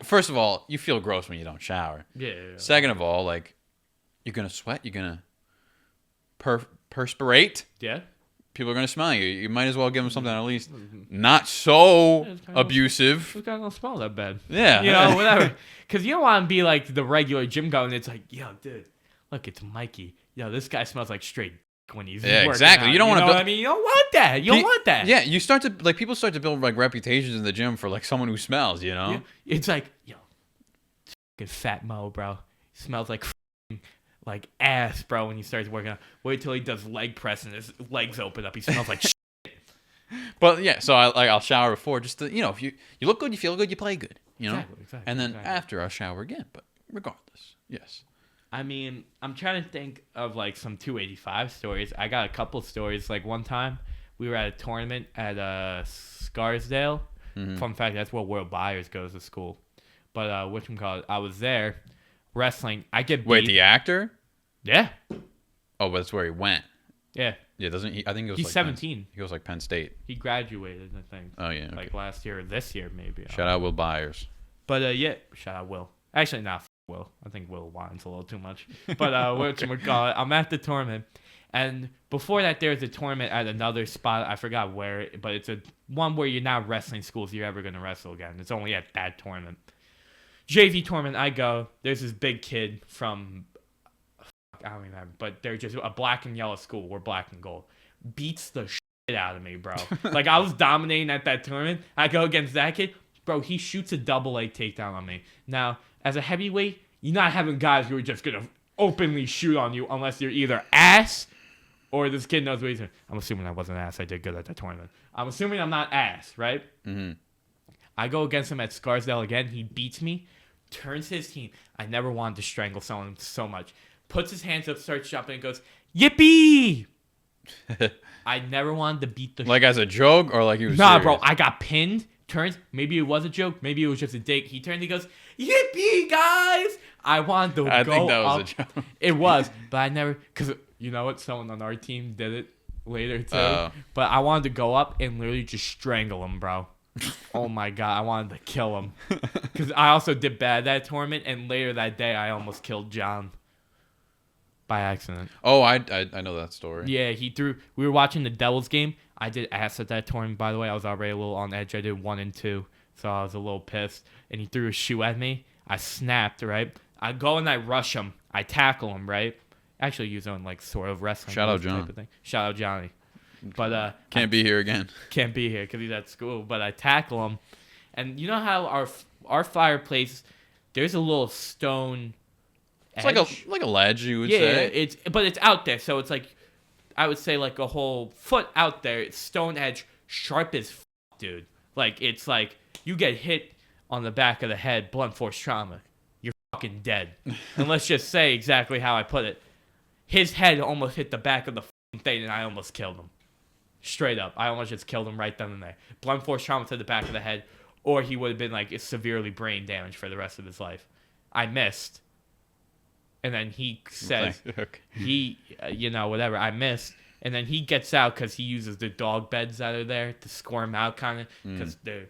first of all, you feel gross when you don't shower. Yeah. Second of all, like you're gonna sweat, you're gonna perspirate. Yeah. People are gonna smell you. You might as well give them something at least not so abusive. It's not gonna smell that bad. Yeah. Whatever. Because you don't want to be like the regular gym guy and it's like, yo, dude, look, it's Mikey. Yo, this guy smells like straight when he's working exactly. out. You don't want to. I mean, you don't want that. You don't want that. Yeah, you start to like people start to build like reputations in the gym for like someone who smells. Yeah. It's like, yo, fucking fat Mo, bro. He smells like like ass, bro. When he starts working out, wait till he does leg press and his legs open up. He smells like shit. But yeah, so I'll shower before just to if you look good, you feel good, you play good, Exactly, and then after I'll shower again. But regardless, yes. I mean, I'm trying to think of like some 285 stories. I got a couple stories. Like one time, we were at a tournament at Scarsdale. Fun fact, that's where Will Byers goes to school. But I was there wrestling. I get beat. Wait, the actor? Yeah. Oh, but that's where he went. Yeah. Yeah, doesn't he? I think it was. He's like 17. He goes like Penn State. He graduated, I think. Oh yeah. Okay. Like last year or this year, maybe. Shout out Will Byers. But yeah, shout out Will. Actually, not Will. I think Will whines a little too much. But I'm at the tournament, and before that, there's a tournament at another spot. I forgot where, but it's one where you're not wrestling schools. You're ever gonna wrestle again. It's only at that tournament. JV tournament. I go. There's this big kid from. I don't remember, but they're just a black and yellow school. We're black and gold. Beats the shit out of me, bro. Like I was dominating at that tournament. I go against that kid. Bro, he shoots a double leg takedown on me. Now, as a heavyweight, you're not having guys who are just going to openly shoot on you unless you're either ass or this kid knows what he's doing. I'm assuming I wasn't ass. I did good at that tournament. I'm assuming I'm not ass, right? Mm-hmm. I go against him at Scarsdale again. He beats me, turns his team. I never wanted to strangle someone so much. Puts his hands up, starts jumping, and goes, yippee! I never wanted to beat the like as a joke or like he was Nah, serious? bro, I got pinned. Turns, maybe it was a joke, maybe it was just a dig. He turns, he goes, yippee, guys! I wanted to go I think that was up. a joke. It was, but I never, because you know what? Someone on our team did it later too. But I wanted to go up and literally just strangle him, bro. Oh my God, I wanted to kill him. Because I also did bad that tournament, and later that day, I almost killed John. By accident. Oh, I know that story. Yeah, we were watching the Devils game. I did ass at that tournament, by the way. I was already a little on edge. I did 1 and 2, so I was a little pissed. And he threw a shoe at me. I snapped, right? I go and I rush him. I tackle him, right? Actually use on like sort of wrestling. Shout out John. Shout out Johnny. But can't be here again. Can't be here because he's at school. But I tackle him, and you know how our fireplace, there's a little stone. It's edge. like a ledge, you would say. Yeah, it's out there, so it's like, I would say like a whole foot out there. It's stone edge, sharp as dude. Like it's like you get hit on the back of the head, blunt force trauma. You're fucking dead. And let's just say exactly how I put it. His head almost hit the back of the thing, and I almost killed him. Straight up, I almost just killed him right then and there. Blunt force trauma to the back of the head, or he would have been like severely brain damaged for the rest of his life. I missed. And then he says, whatever, I missed. And then he gets out because he uses the dog beds that are there to squirm out, kind of, because they're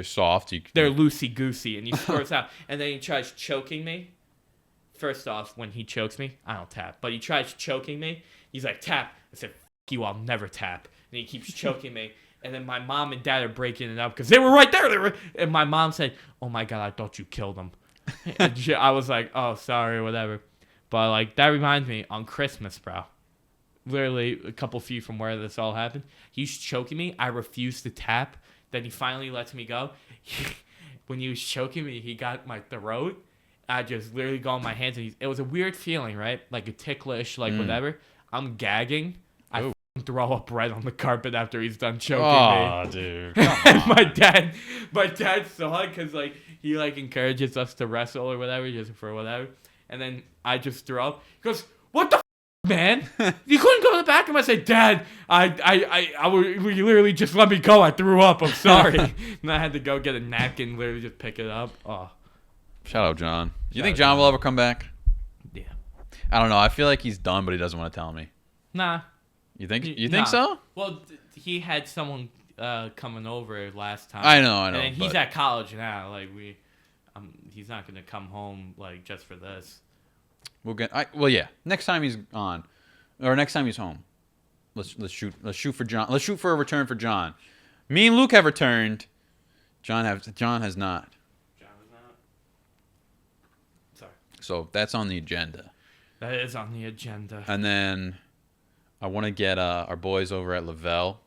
soft. They're loosey-goosey, and he squirms out. And then he tries choking me. First off, when he chokes me, I don't tap. But he tries choking me. He's like, tap. I said, F you, I'll never tap. And he keeps choking me. And then my mom and dad are breaking it up because they were right there. And my mom said, oh, my God, I thought you killed him. And I was like, oh, sorry, whatever. But, like, that reminds me, on Christmas, bro, literally a couple feet from where this all happened, he's choking me. I refused to tap. Then he finally lets me go. When he was choking me, he got my throat. I just literally got on my hands, and it was a weird feeling, right? Like a ticklish, like whatever. I'm gagging. I throw up right on the carpet after he's done choking me. Oh, dude. Come on. my dad saw it because, like, he, like, encourages us to wrestle or whatever, just for whatever. And then I just throw up. He goes, what the f***, man? You couldn't go to the bathroom? I said, Dad, we literally just let me go. I threw up. I'm sorry. And I had to go get a napkin, literally just pick it up. Oh. Shout out, John. You think John will ever come back? Yeah. I don't know. I feel like he's done, but he doesn't want to tell me. Nah. You think so? Well, he had someone coming over last time. I know. And he's at college now. Like he's not gonna come home like just for this. Yeah. Next time he's on, or next time he's home, let's shoot for John. Let's shoot for a return for John. Me and Luke have returned. John has not. Sorry. So that's on the agenda. That is on the agenda. And then I want to get our boys over at Lavelle.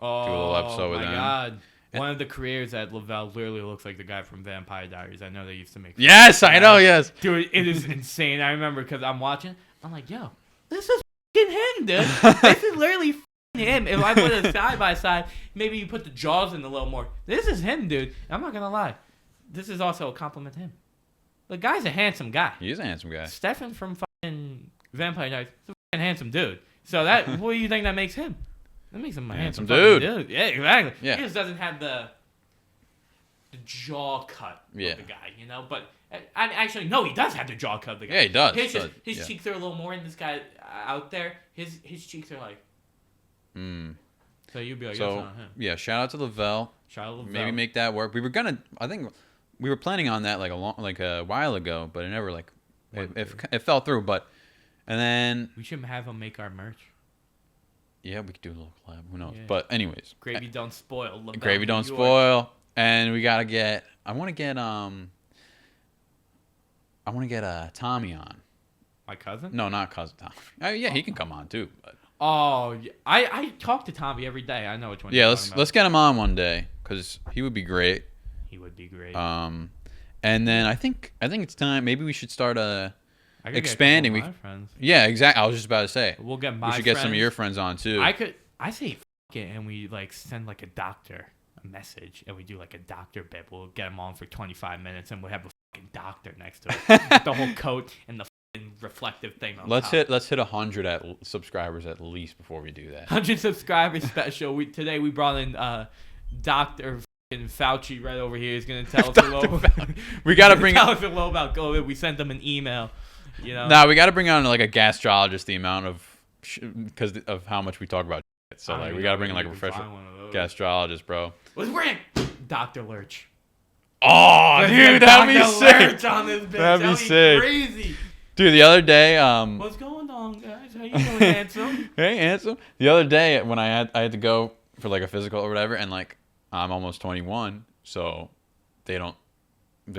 Oh, do a little episode with them. my God. One of the creators at Lavelle literally looks like the guy from Vampire Diaries. I know they used to make. Yes, I know. Yes, dude, it is insane. I remember because I'm watching. I'm like, yo, this is fucking him, dude. This is literally fucking him. If I put it side by side, maybe you put the jaws in a little more. This is him, dude. I'm not gonna lie. This is also a compliment to him. The guy's a handsome guy. He is a handsome guy. Stefan from fucking Vampire Diaries is a fucking handsome dude. So that, what do you think that makes him? That makes him a handsome dude. Yeah, exactly. Yeah. He just doesn't have the jaw cut of the guy, you know? But, actually, no, he does have the jaw cut of the guy. Yeah, he does. His cheeks are a little more, and this guy out there, his cheeks are like... So you'd be like, that's not him. Yeah, shout out to Lavelle. Shout out to Lavelle. Maybe make that work. We were gonna, I think, we were planning on that like a while ago, but it never it fell through. But and then we should have him make our merch. Yeah, we could do a little collab. Who knows? Yeah. But anyways, gravy don't spoil. Lavelle, gravy don't spoil. And we gotta get. I want to get Tommy on. My cousin? No, not cousin Tommy. Yeah, he can come on too. But. Oh, I talk to Tommy every day. I know which one. Yeah, let's get him on one day because he would be great. He would be great. And then I think it's time. Maybe we should start expanding. Get my friends. Yeah, exactly. I was just about to say. We'll get my. We should get some of your friends on too. I say f it, and we like send like a doctor a message, and we do like a doctor bit. We'll get him on for 25 minutes, and we'll have a fucking doctor next to it, the whole coat and the reflective thing on let's top. hit 100 subscribers at least before we do that. 100 subscribers special. Today we brought in Dr. Fauci right over here. He's gonna tell us a little. We gotta bring tell us a little about COVID. We sent them an email. You know. Nah, we gotta bring on like a gastrologist. The amount of because of how much we talk about shit. So like we gotta bring in like a professional gastrologist, bro. Let's bring Dr. Lurch. Oh, dude, that'd be sick. On this bitch. That'd be sick. Crazy. Dude, the other day, what's going on, guys? How you doing, handsome? Hey, handsome. The other day when I had to go for like a physical or whatever, and like I'm almost 21, so there's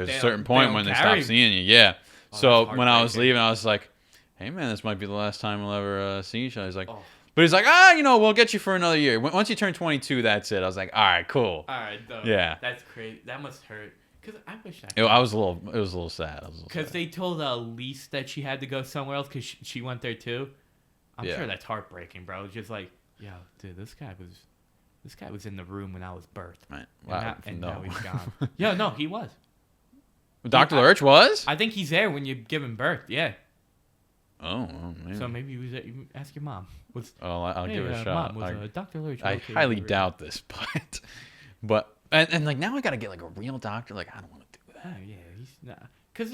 a certain point when they stop seeing you. Yeah. So when I was leaving, I was like, hey man, this might be the last time we'll ever see each other. He's like, But he's like, we'll get you for another year. Once you turn 22, that's it. I was like, all right, cool. All right, though. Yeah. That's crazy. That must hurt. Because I wish I It could. was a little sad. Because they told Elise that she had to go somewhere else because she went there too. I'm sure that's heartbreaking, bro. It's just like, yo, dude, this guy was in the room when I was birthed. Right. Wow. And now he's gone. Yo, no, he was. Dr. Lurch was? I think he's there when you're giving birth. Yeah. Oh, man. So maybe he was. Ask your mom. I'll give it a shot. Mom, was Dr. Lurch I okay highly doubt this, but and like now I gotta get like a real doctor. Like I don't want to do that. Oh yeah, he's not. Cause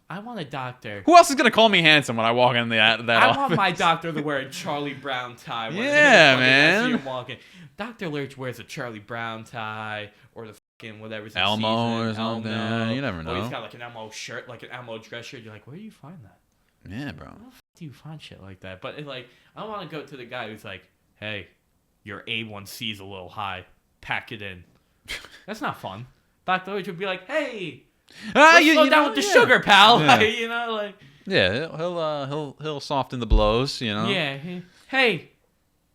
I want a doctor. Who else is gonna call me handsome when I walk in that office? I want my doctor to wear a Charlie Brown tie. Yeah, I man. see him walking. Dr. Lurch wears a Charlie Brown tie or the fucking whatever's in Elmo season. or something. You never know. Or he's got like an Elmo shirt, like an Elmo dress shirt. You're like, where do you find that? Yeah, bro. How the fuck do you find shit like that? But I don't want to go to the guy who's like, hey, your A1C is a little high. Pack it in. That's not fun. Dr. Lurch would be like, hey, let's slow down with the sugar, pal. Yeah. Yeah, he'll soften the blows. Yeah. Hey,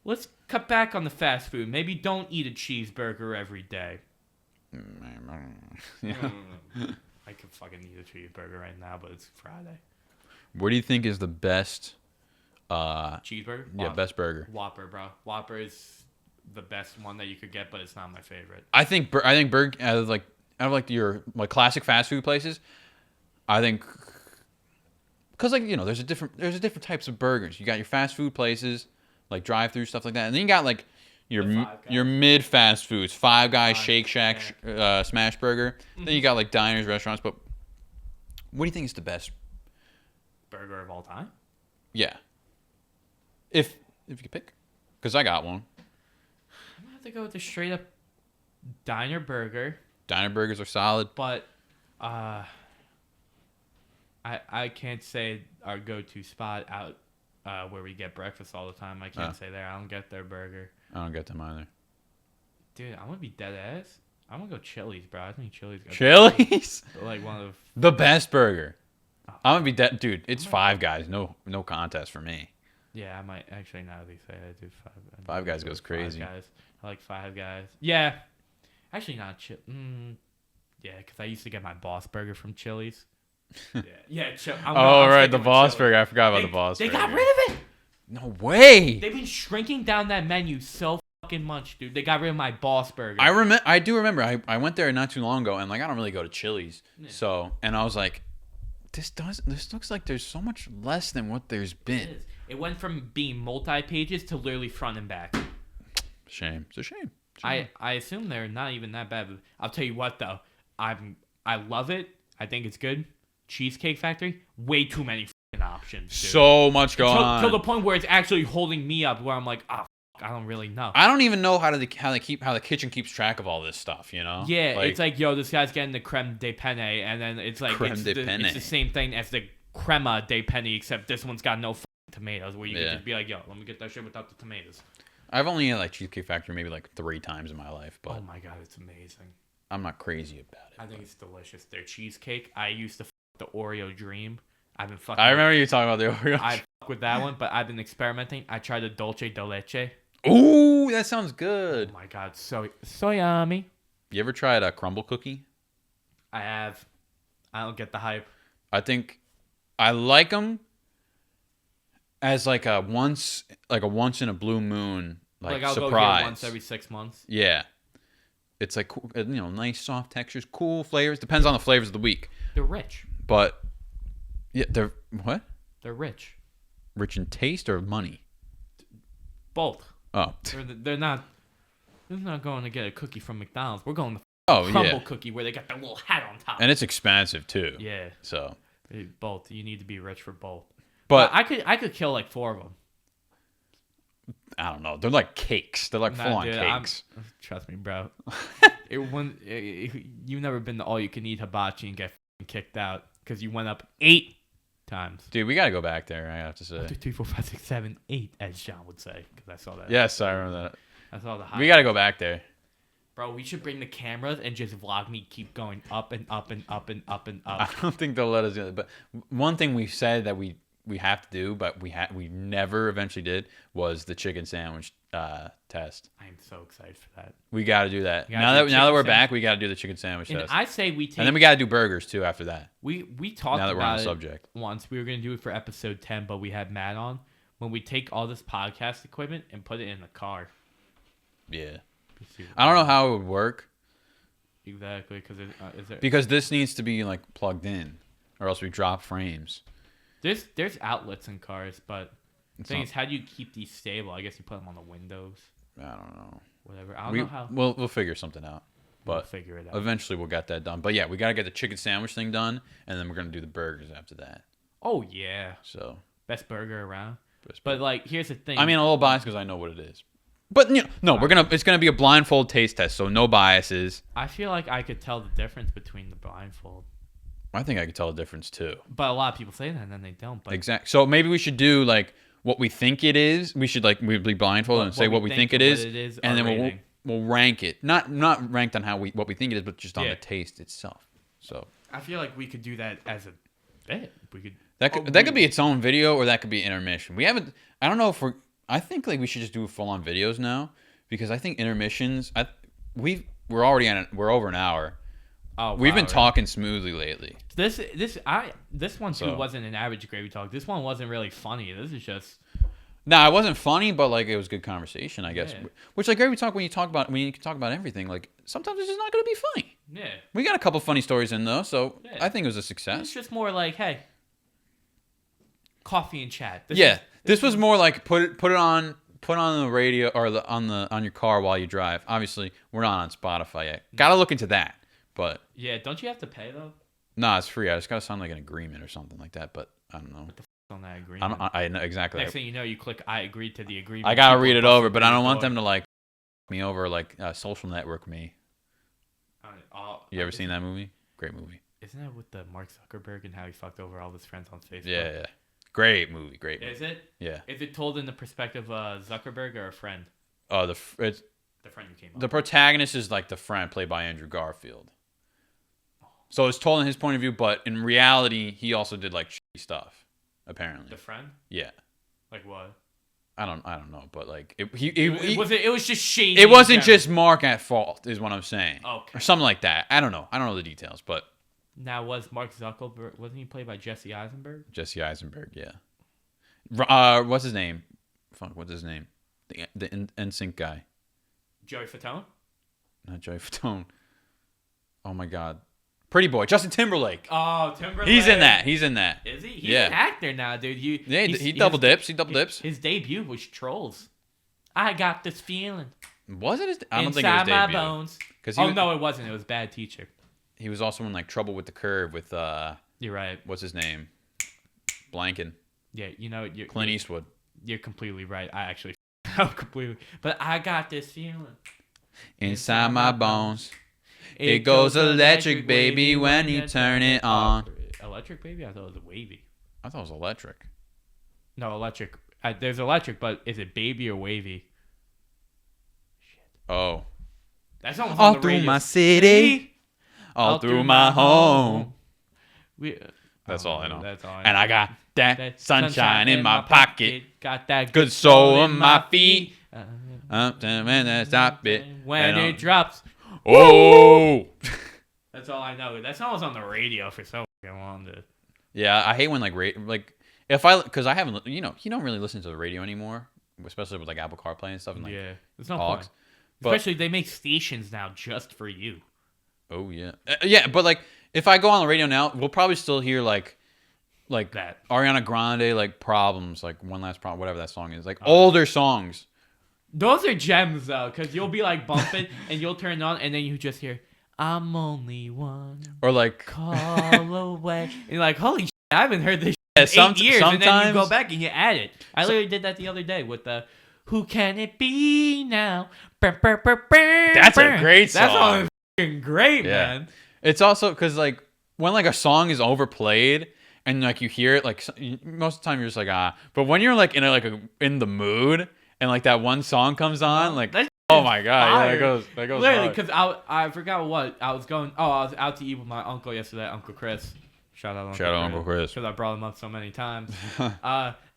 let's cut back on the fast food. Maybe don't eat a cheeseburger every day. I could fucking eat a cheeseburger right now, but it's Friday. What do you think is the best cheeseburger? Yeah, best burger. Whopper, bro. Whopper is the best one that you could get, but it's not my favorite. I think burger out of your classic fast food places. I think because there's a different types of burgers. You got your fast food places like drive-through stuff like that, and then you got like your mid fast foods, Five Guys, Shake Shack, Smash Burger. Mm-hmm. Then you got like diners, restaurants. But what do you think is the best burger of all time? Yeah. If you could pick, because I got one. I'm gonna have to go with the straight up diner burger. Diner burgers are solid, but I can't say our go-to spot out where we get breakfast all the time. I can't say there. I don't get their burger. I don't get them either. Dude, I'm gonna be dead ass. I'm gonna go Chili's, bro. I think Chili's. Chili's? Like one of the best burger. I'm gonna be dead, dude. It's Five Guys. No contest for me. Yeah, I might actually now that you say I do Five Guys goes crazy. Five Guys. I like Five Guys. Yeah, actually not yeah, because I used to get my Boss Burger from Chili's. Yeah. Right, the Boss Burger. I forgot about the Boss Burger. They got rid of it. No way. They've been shrinking down that menu so fucking much, dude. They got rid of my Boss Burger. I do remember. I went there not too long ago, and like I don't really go to Chili's, and I was like, this looks like there's so much less than what there's been. It went from being multi-pages to literally front and back. Shame. It's a shame. I assume they're not even that bad. I'll tell you what though, I love it. I think it's good. Cheesecake Factory, way too many fucking options. Dude. So much going on. To the point where it's actually holding me up, where I'm like, I don't really know. I don't even know how the kitchen keeps track of all this stuff. Yeah, it's like, yo, this guy's getting the creme de penne, and then it's like it's the same thing as the crema de penne, except this one's got no fucking tomatoes. Where you can just be like, yo, let me get that shit without the tomatoes. I've only had like Cheesecake Factory maybe like 3 times in my life, but oh my god, it's amazing. I'm not crazy about it. I think it's delicious. Their cheesecake, I used to the Oreo Dream. I've been fucking. I remember you talking about the Oreo. I fuck with that one, but I've been experimenting. I tried the Dolce de Leche. Ooh, that sounds good. Oh my god, so yummy. You ever tried a crumble cookie? I have. I don't get the hype. I think I like them as like a once in a blue moon I'll surprise. go here once every 6 months. Yeah. It's like nice soft textures, cool flavors. Depends on the flavors of the week. They're rich. But yeah, they're what? They're rich. Rich in taste or money? Both. Oh. They're not. We're not going to get a cookie from McDonald's. We're going to crumble cookie where they got the little hat on top. And it's expensive too. Yeah. So. Both. You need to be rich for both. But I could kill like 4 of them. I don't know. They're like cakes. They're like full-on cakes. Trust me, bro. You've never been to all-you-can-eat hibachi and get kicked out because you went up 8 times. Dude, we gotta go back there. I have to say. 1, 2, 3, 4, 5, 6, 7, 8, as John would say, because I saw that. Yes, I remember that. I saw the highlights. We gotta go back there. Bro, we should bring the cameras and just vlog me keep going up and up and up and up and up. I don't think they'll let us do it. But one thing we said that we we have to do, but we never eventually did, was the chicken sandwich test. I'm so excited for that. We got to do that. Now that we're back, we got to do the chicken sandwich test. I say we take. And then we got to do burgers too after that. We talked now that about we're on the subject. Once. We were gonna do it for episode 10, but we had Matt on. When we take all this podcast equipment and put it in the car. Yeah. I don't know how it would work. Exactly, because this needs to be like plugged in, or else we drop frames. There's outlets in cars, but the thing is, how do you keep these stable? I guess you put them on the windows. I don't know. Whatever. I don't know how. We'll figure something out. But we'll figure it out. Eventually we'll get that done. But yeah, we gotta get the chicken sandwich thing done, and then we're gonna do the burgers after that. Oh yeah. So best burger around. But like, here's the thing. I mean, a little biased because I know what it is. But no, it's gonna be a blindfold taste test, so no biases. I feel like I could tell the difference between the blindfold. I think I could tell the difference too. But a lot of people say that and then they don't. But exactly. So maybe we should do like what we think it is. We should we'd be blindfolded and say what we think it is, and then we'll rank it. Not ranked on what we think it is, but just on the taste itself. So I feel like we could do that as a bit. We could. That could be its own video, or that could be intermission. We haven't. I don't know if we're. I think we should just do full on videos now, because I think intermissions. We're already we're over an hour. Oh, we've been talking smoothly lately. This one too wasn't an average gravy talk. This one wasn't really funny. This is just. No, it wasn't funny, but it was good conversation, I guess. Yeah. Which gravy talk, when you can talk about everything, sometimes it's just not going to be funny. Yeah. We got a couple funny stories in though, so I think it was a success. It's just more like, hey, coffee and chat. This was more like put it on the radio or on your car while you drive. Obviously, we're not on Spotify yet. Got to look into that. But yeah, don't you have to pay though? Nah, it's free. I just got to sign an agreement or something like that, but I don't know. What the on that agreement? I know exactly. Next thing you know, you click I agreed to the agreement. I got to read it over, but I don't want them to me over Social Network me. You ever seen that movie? Great movie. Isn't that with the Mark Zuckerberg and how he fucked over all his friends on Facebook? Yeah. Great movie. Is it? Yeah. Is it told in the perspective of Zuckerberg or a friend? The friend who came up. The protagonist is the friend played by Andrew Garfield. So it's told in his point of view, but in reality, he also did shitty stuff. Apparently. The friend? Yeah. Like what? I don't know, but it was just shady. It wasn't just Mark at fault, is what I'm saying. Okay. Or something like that. I don't know. I don't know the details, but. Now, was Mark Zuckerberg, wasn't he played by Jesse Eisenberg? Jesse Eisenberg, yeah. What's his name? What's his name? The NSYNC guy. Joey Fatone? Not Joey Fatone. Oh my God. Pretty Boy. Justin Timberlake. Oh, Timberlake. He's in that. Is he? He's an actor now, dude. He double dips. His debut was Trolls. I got this feeling. Was it I don't think it was inside my debut. bones. No, it wasn't. It was Bad Teacher. He was also in Trouble with the Curve with You're right. What's his name? Blanking. Yeah, Clint Eastwood. You're completely right. I actually completely. But I got this feeling inside my bones. It goes electric, baby, when you turn it on. Electric, baby? I thought it was wavy. I thought it was electric. No, electric. There's electric, but is it baby or wavy? Shit. Oh. That song was all on the through radio. my city. All through my home. That's all I know. And I got that sunshine in my pocket. Got that good soul in my feet. Stop it. When it drops. Oh! That's all I know. That song was on the radio for so long. Yeah, I hate when because I haven't, you don't really listen to the radio anymore, especially with Apple CarPlay and stuff. And there's no point. Especially they make stations now just for you. Oh yeah, yeah. But if I go on the radio now, we'll probably still hear like that Ariana Grande, Problems, One Last Problem, whatever that song is, older songs. Those are gems though, because you'll be bumping and you'll turn it on and then you just hear I'm only one or call away and you're like, holy shit, I haven't heard this shit in 8 years. And then you go back and you add it. I literally did that the other day with the Who Can It Be Now? That's a great song. That song is fucking great, man. It's also because when a song is overplayed and you hear it most of the time you're just but when you're in the mood and that one song comes on oh my God, that goes literally because I forgot what I was going. I was out to eat with my uncle yesterday, Uncle Chris. Shout out Uncle Chris. Because I brought him up so many times.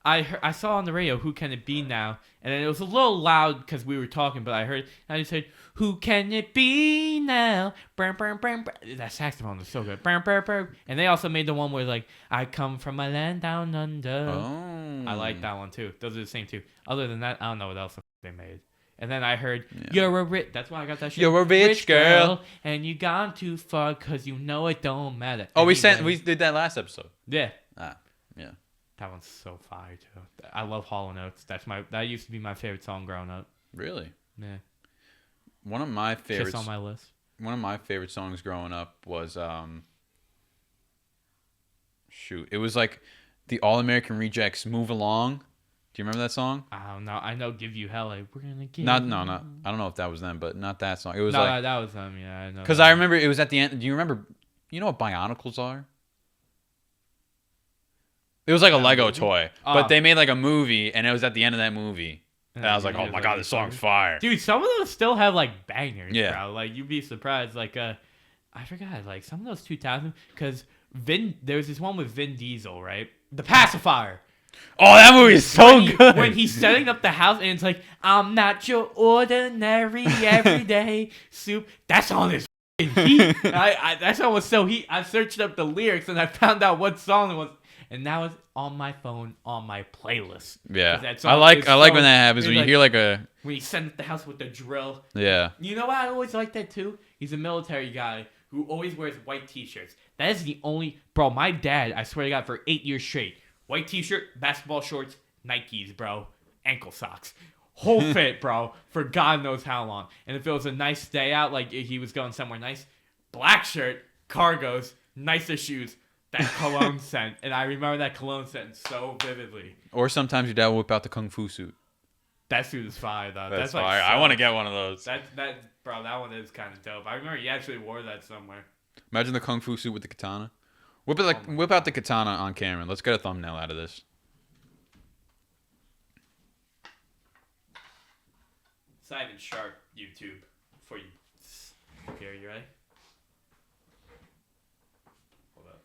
I saw on the radio, Who Can It Be Now? And it was a little loud because we were talking, but I just heard, Who Can It Be Now? Burn, burn, burn, burn. That saxophone was so good. Burn, burn, burn. And they also made the one where, like, I come from my land down under. Oh. I like that one, too. Those are the same, too. Other than that, I don't know what else they made. And then I heard, You're a rich... That's why I got that shit. You're a rich girl. And you gone too far because you know it don't matter. Oh, we did that last episode. Yeah. Yeah. That one's so fire too. I love Hall & Oates. That used to be my favorite song growing up. Really? Yeah. One of my favorites. Kiss on my list. One of my favorite songs growing up was it was like the All American Rejects "Move Along." Do you remember that song? I don't know. I know "Give You Hell." Like, we're gonna give. Not. I don't know if that was them, but not that song. It was that was them. Yeah, I know. Because I remember it was at the end. Do you remember? You know what Bionicles are? It was like a Lego toy, but they made like a movie, and it was at the end of that movie. And I was like, oh my god, this song's fire. Dude, some of those still have like bangers, yeah. bro. Like, you'd be surprised. Like, I forgot, like some of those 2000s, because there was this one with Vin Diesel, right? The Pacifier. Oh, that movie is so good. When he's setting up the house, and it's like, I'm not your ordinary everyday soup. That song is heat. That song was so heat. I searched up the lyrics, and I found out what song it was. And now it's on my phone on my playlist. Yeah, I like when that happens, when you hear like a... When he sent up the house with the drill. Yeah. You know what I always like that too? He's a military guy who always wears white t-shirts. That is the only... Bro, my dad, I swear to God, for 8 years straight, white t-shirt, basketball shorts, Nikes, bro, ankle socks. Whole fit, bro, for God knows how long. And if it was a nice day out, like he was going somewhere nice, black shirt, cargos, nicer shoes, that cologne scent. And I remember that cologne scent so vividly. Or sometimes your dad will whip out the kung fu suit. That suit is fire, though. That's fire. Like, I want to get one of those. Bro, that one is kind of dope. I remember he actually wore that somewhere. Imagine the kung fu suit with the katana. Whip out the katana on camera. Let's get a thumbnail out of this. Simon Sharp YouTube for you. Okay, are you ready? Hold up.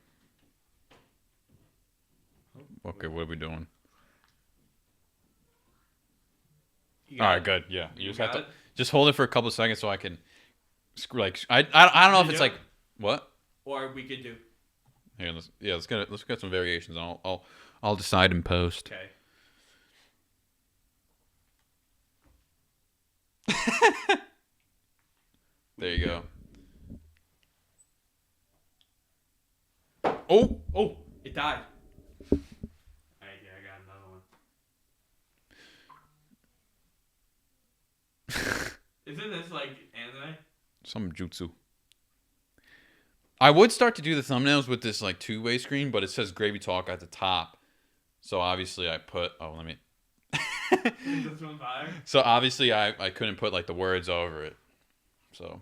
Okay, what are we doing? All right, good. Yeah, you just have to just hold it for a couple of seconds so I can, like, I don't know if it's like what. Or we could do. Here, let's get some variations. I'll decide in post. Okay. There you go. Oh! It died. Alright, yeah, I got another one. Isn't this like anime? Some jutsu. I would start to do the thumbnails with this like two-way screen, but it says Gravy Talk at the top. So obviously I put... Oh, let me... Is this one fire? So obviously I couldn't put like the words over it. So...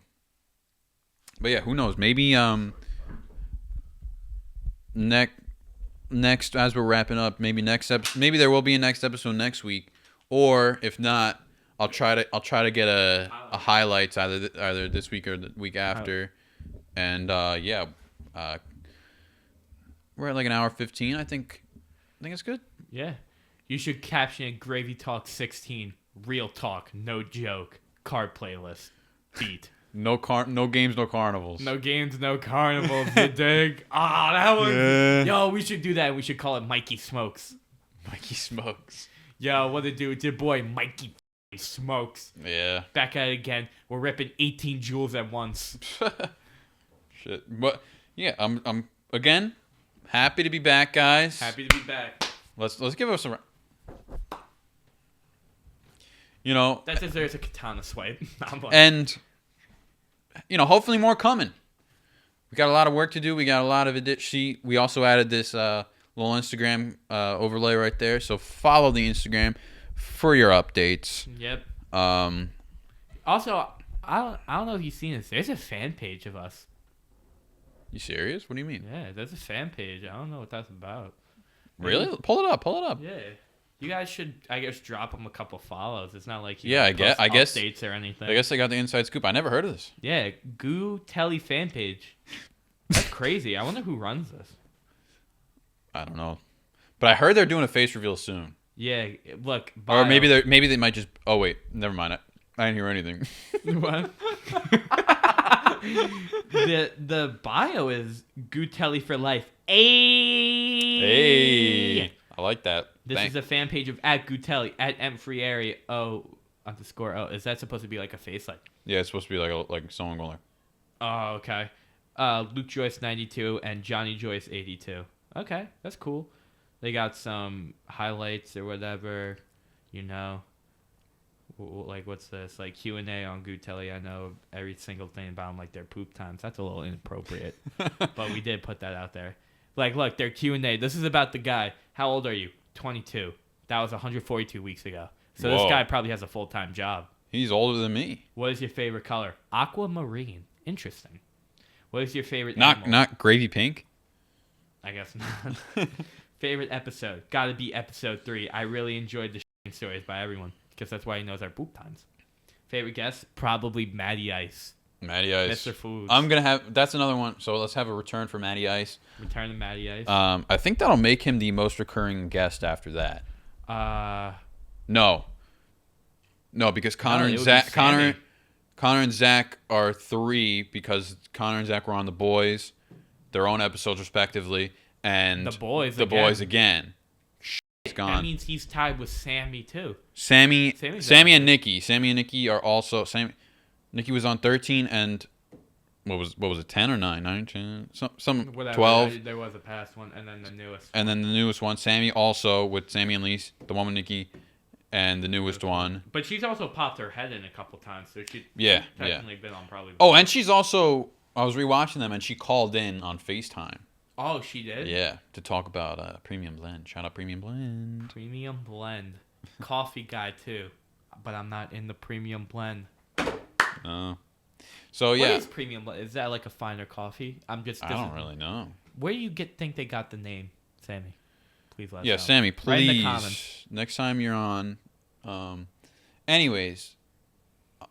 But yeah, who knows? Maybe next as we're wrapping up, maybe there will be a next episode next week, or if not, I'll try to get a highlights either this week or the week after. And we're at like an hour 15. I think it's good. Yeah, you should caption it Gravy Talk 16, real talk, no joke, card playlist, beat. No games, no carnivals. No games, no carnivals. You dig? That was... Yeah. Yo, we should do that. We should call it Mikey Smokes. Mikey Smokes. Yo, what it do? It's your boy Mikey Smokes. Yeah. Back at it again. We're ripping 18 joules at once. Shit. But yeah, I'm again happy to be back, guys. Happy to be back. Let's give us some. You know. That deserves a katana swipe. And. You know, hopefully more coming. We got a lot of work to do. We got a lot of edit. We also added this little Instagram overlay right there. So follow the Instagram for your updates. Yep. Also, I don't know if you've seen this. There's a fan page of us. You serious? What do you mean? Yeah, there's a fan page. I don't know what that's about. Really? Pull it up. Yeah. You guys should, I guess, drop them a couple follows. It's not like I guess updates or anything. I guess they got the inside scoop. I never heard of this. Yeah, Goo Telly fan page. That's crazy. I wonder who runs this. I don't know. But I heard they're doing a face reveal soon. Yeah, look. Or maybe they might just. Oh wait, never mind. I didn't hear anything. What? the bio is Gutelli for life. Hey, I like that. This is a fan page of @Gutelli @M3area _O. Is that supposed to be like a face like? Yeah, it's supposed to be like someone going like. Oh, okay. Luke Joyce 92 and Johnny Joyce 82. Okay, that's cool. They got some highlights or whatever, you know. Like, what's this? Like, Q&A on Gutelli. I know every single thing about them, like their poop times. That's a little inappropriate. But we did put that out there. Like, look, their Q&A. This is about the guy. How old are you? 22. That was 142 weeks ago. So This guy probably has a full-time job. He's older than me. What is your favorite color? Aquamarine. Interesting. What is your favorite animal? Not gravy pink? I guess not. Favorite episode? Gotta be episode 3. I really enjoyed the stories by everyone because that's why he knows our poop times. Favorite guest? Probably Matty Ice. Matty Ice. Mr. Foods. I'm going to have... That's another one. So let's have a return for Matty Ice. Return to Matty Ice. I think that'll make him the most recurring guest after that. No, because Connor and Zach are 3 because Connor and Zach were on The Boys, their own episodes respectively, and The Boys again. It's gone. That means he's tied with Sammy too. Sammy and Nikki. Sammy and Nikki are also Nikki was on 13 and what was it, 10 or 9? 9, 10, some Whatever, 12. There was a past one and then the newest. And then the newest one, Sammy also with Sammy and Lise, the one with Nikki. And the newest one. But she's also popped her head in a couple times, so she's technically been on probably. Oh, and she's also... I was rewatching them, and she called in on FaceTime. Oh, she did? Yeah, to talk about Premium Blend. Shout out Premium Blend. Premium Blend. Coffee guy, too. But I'm not in the Premium Blend. Oh. So, yeah. What is Premium Blend? Is that like a finer coffee? I don't really know. Where do you think they got the name, Sammy? Please let us know. Yeah, Sammy, please. Write in the comments. Next time you're on. Anyways,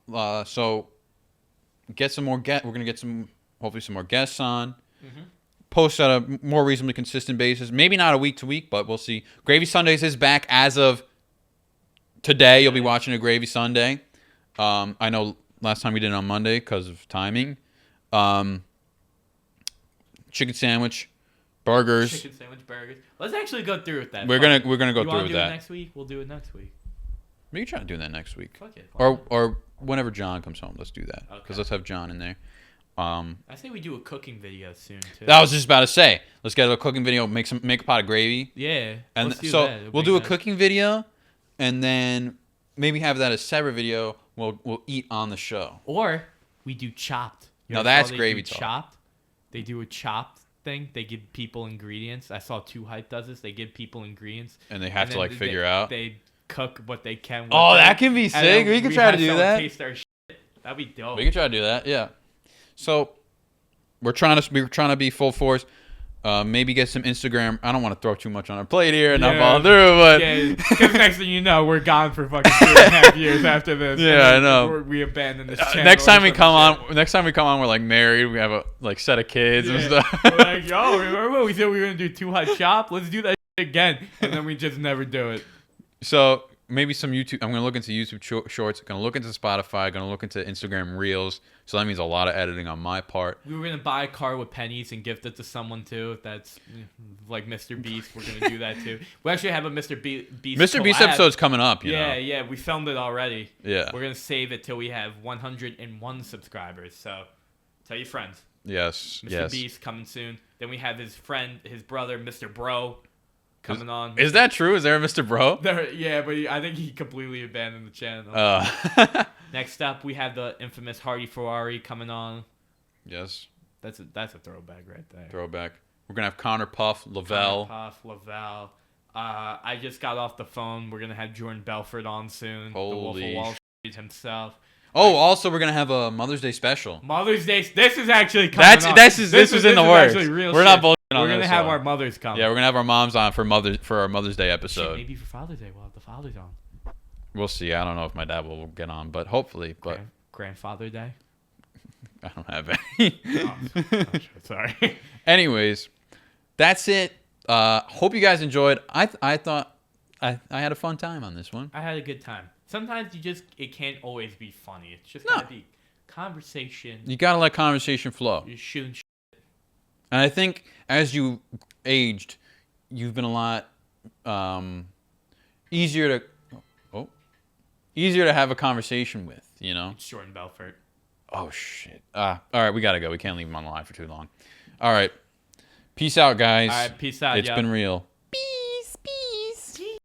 so get some more we're gonna get hopefully some more guests on. Mm-hmm. Post at a more reasonably consistent basis. Maybe not a week to week, but we'll see. Gravy Sundays is back as of today. You'll be watching a Gravy Sunday. I know last time we did it on Monday because of timing. Chicken sandwich. Burgers. Chicken sandwich, burgers. Let's actually go through with that. We're gonna go through with that. You want to do it next week? We'll do it next week. We can try to do that next week. Fuck it. Or whenever John comes home, let's do that. Because let's have John in there. I say we do a cooking video soon too. I was just about to say, let's get a cooking video, make a pot of gravy. Yeah. And we'll do a cooking video, and then maybe have that as a separate video. We'll eat on the show. Or we do chopped. No, that's gravy talk. Chopped. They do a chopped thing. They give people ingredients. I saw Too Hype does this. They give people ingredients, and they have to figure out. They cook what they can. Oh, that can be sick. We can try to do that. Taste our shit. That'd be dope. We can try to do that. Yeah. So we're trying to be full force. Maybe get some Instagram. I don't want to throw too much on our plate here and not follow through, but because next thing you know, we're gone for fucking 2.5 years after this. Yeah, I know. We abandon this channel. Next time we come on, we're like married. We have a set of kids and stuff. We're like, yo, remember when we said we were gonna do Too Hot Chop? Let's do that shit again, and then we just never do it. So maybe some YouTube. I'm gonna look into YouTube Shorts. Gonna look into Spotify. Gonna look into Instagram Reels. So that means a lot of editing on my part. We were gonna buy a car with pennies and gift it to someone too. If that's like Mr. Beast, we're gonna do that too. We actually have a Mr. Beast. Mr. Beast episode's coming up. You know? Yeah. We filmed it already. Yeah. We're gonna save it till we have 101 subscribers. So tell your friends. Yes. Mr. Beast coming soon. Then we have his friend, his brother, Mr. Bro. Coming on. Is that true? Is there a Mr. Bro? Yeah, but I think he completely abandoned the channel. Next up, we have the infamous Hardy Ferrari coming on. Yes. That's a throwback right there. Throwback. We're going to have Connor Puff, Lavelle. I just got off the phone. We're going to have Jordan Belfort on soon. Holy the Wolf of Wall Street himself. Oh, also we're gonna have a Mother's Day special. Mother's Day. This is actually coming on. This is in the works. We're not bullshitting on this. We're gonna have our mothers come. Yeah, we're gonna have our moms on for our Mother's Day episode. Maybe for Father's Day we'll have the fathers on. We'll see. I don't know if my dad will get on, but hopefully. But Grandfather Day. I don't have any. Oh, sorry. Anyways, that's it. Hope you guys enjoyed. I thought I had a fun time on this one. I had a good time. Sometimes it can't always be funny. It's just gotta be conversation. You gotta let conversation flow. You're shooting. And I think as you aged, you've been a lot easier to have a conversation with. You know. It's Jordan Belfort. Oh shit. All right, we gotta go. We can't leave him on the line for too long. All right. Peace out, guys. All right, peace out. It's been real.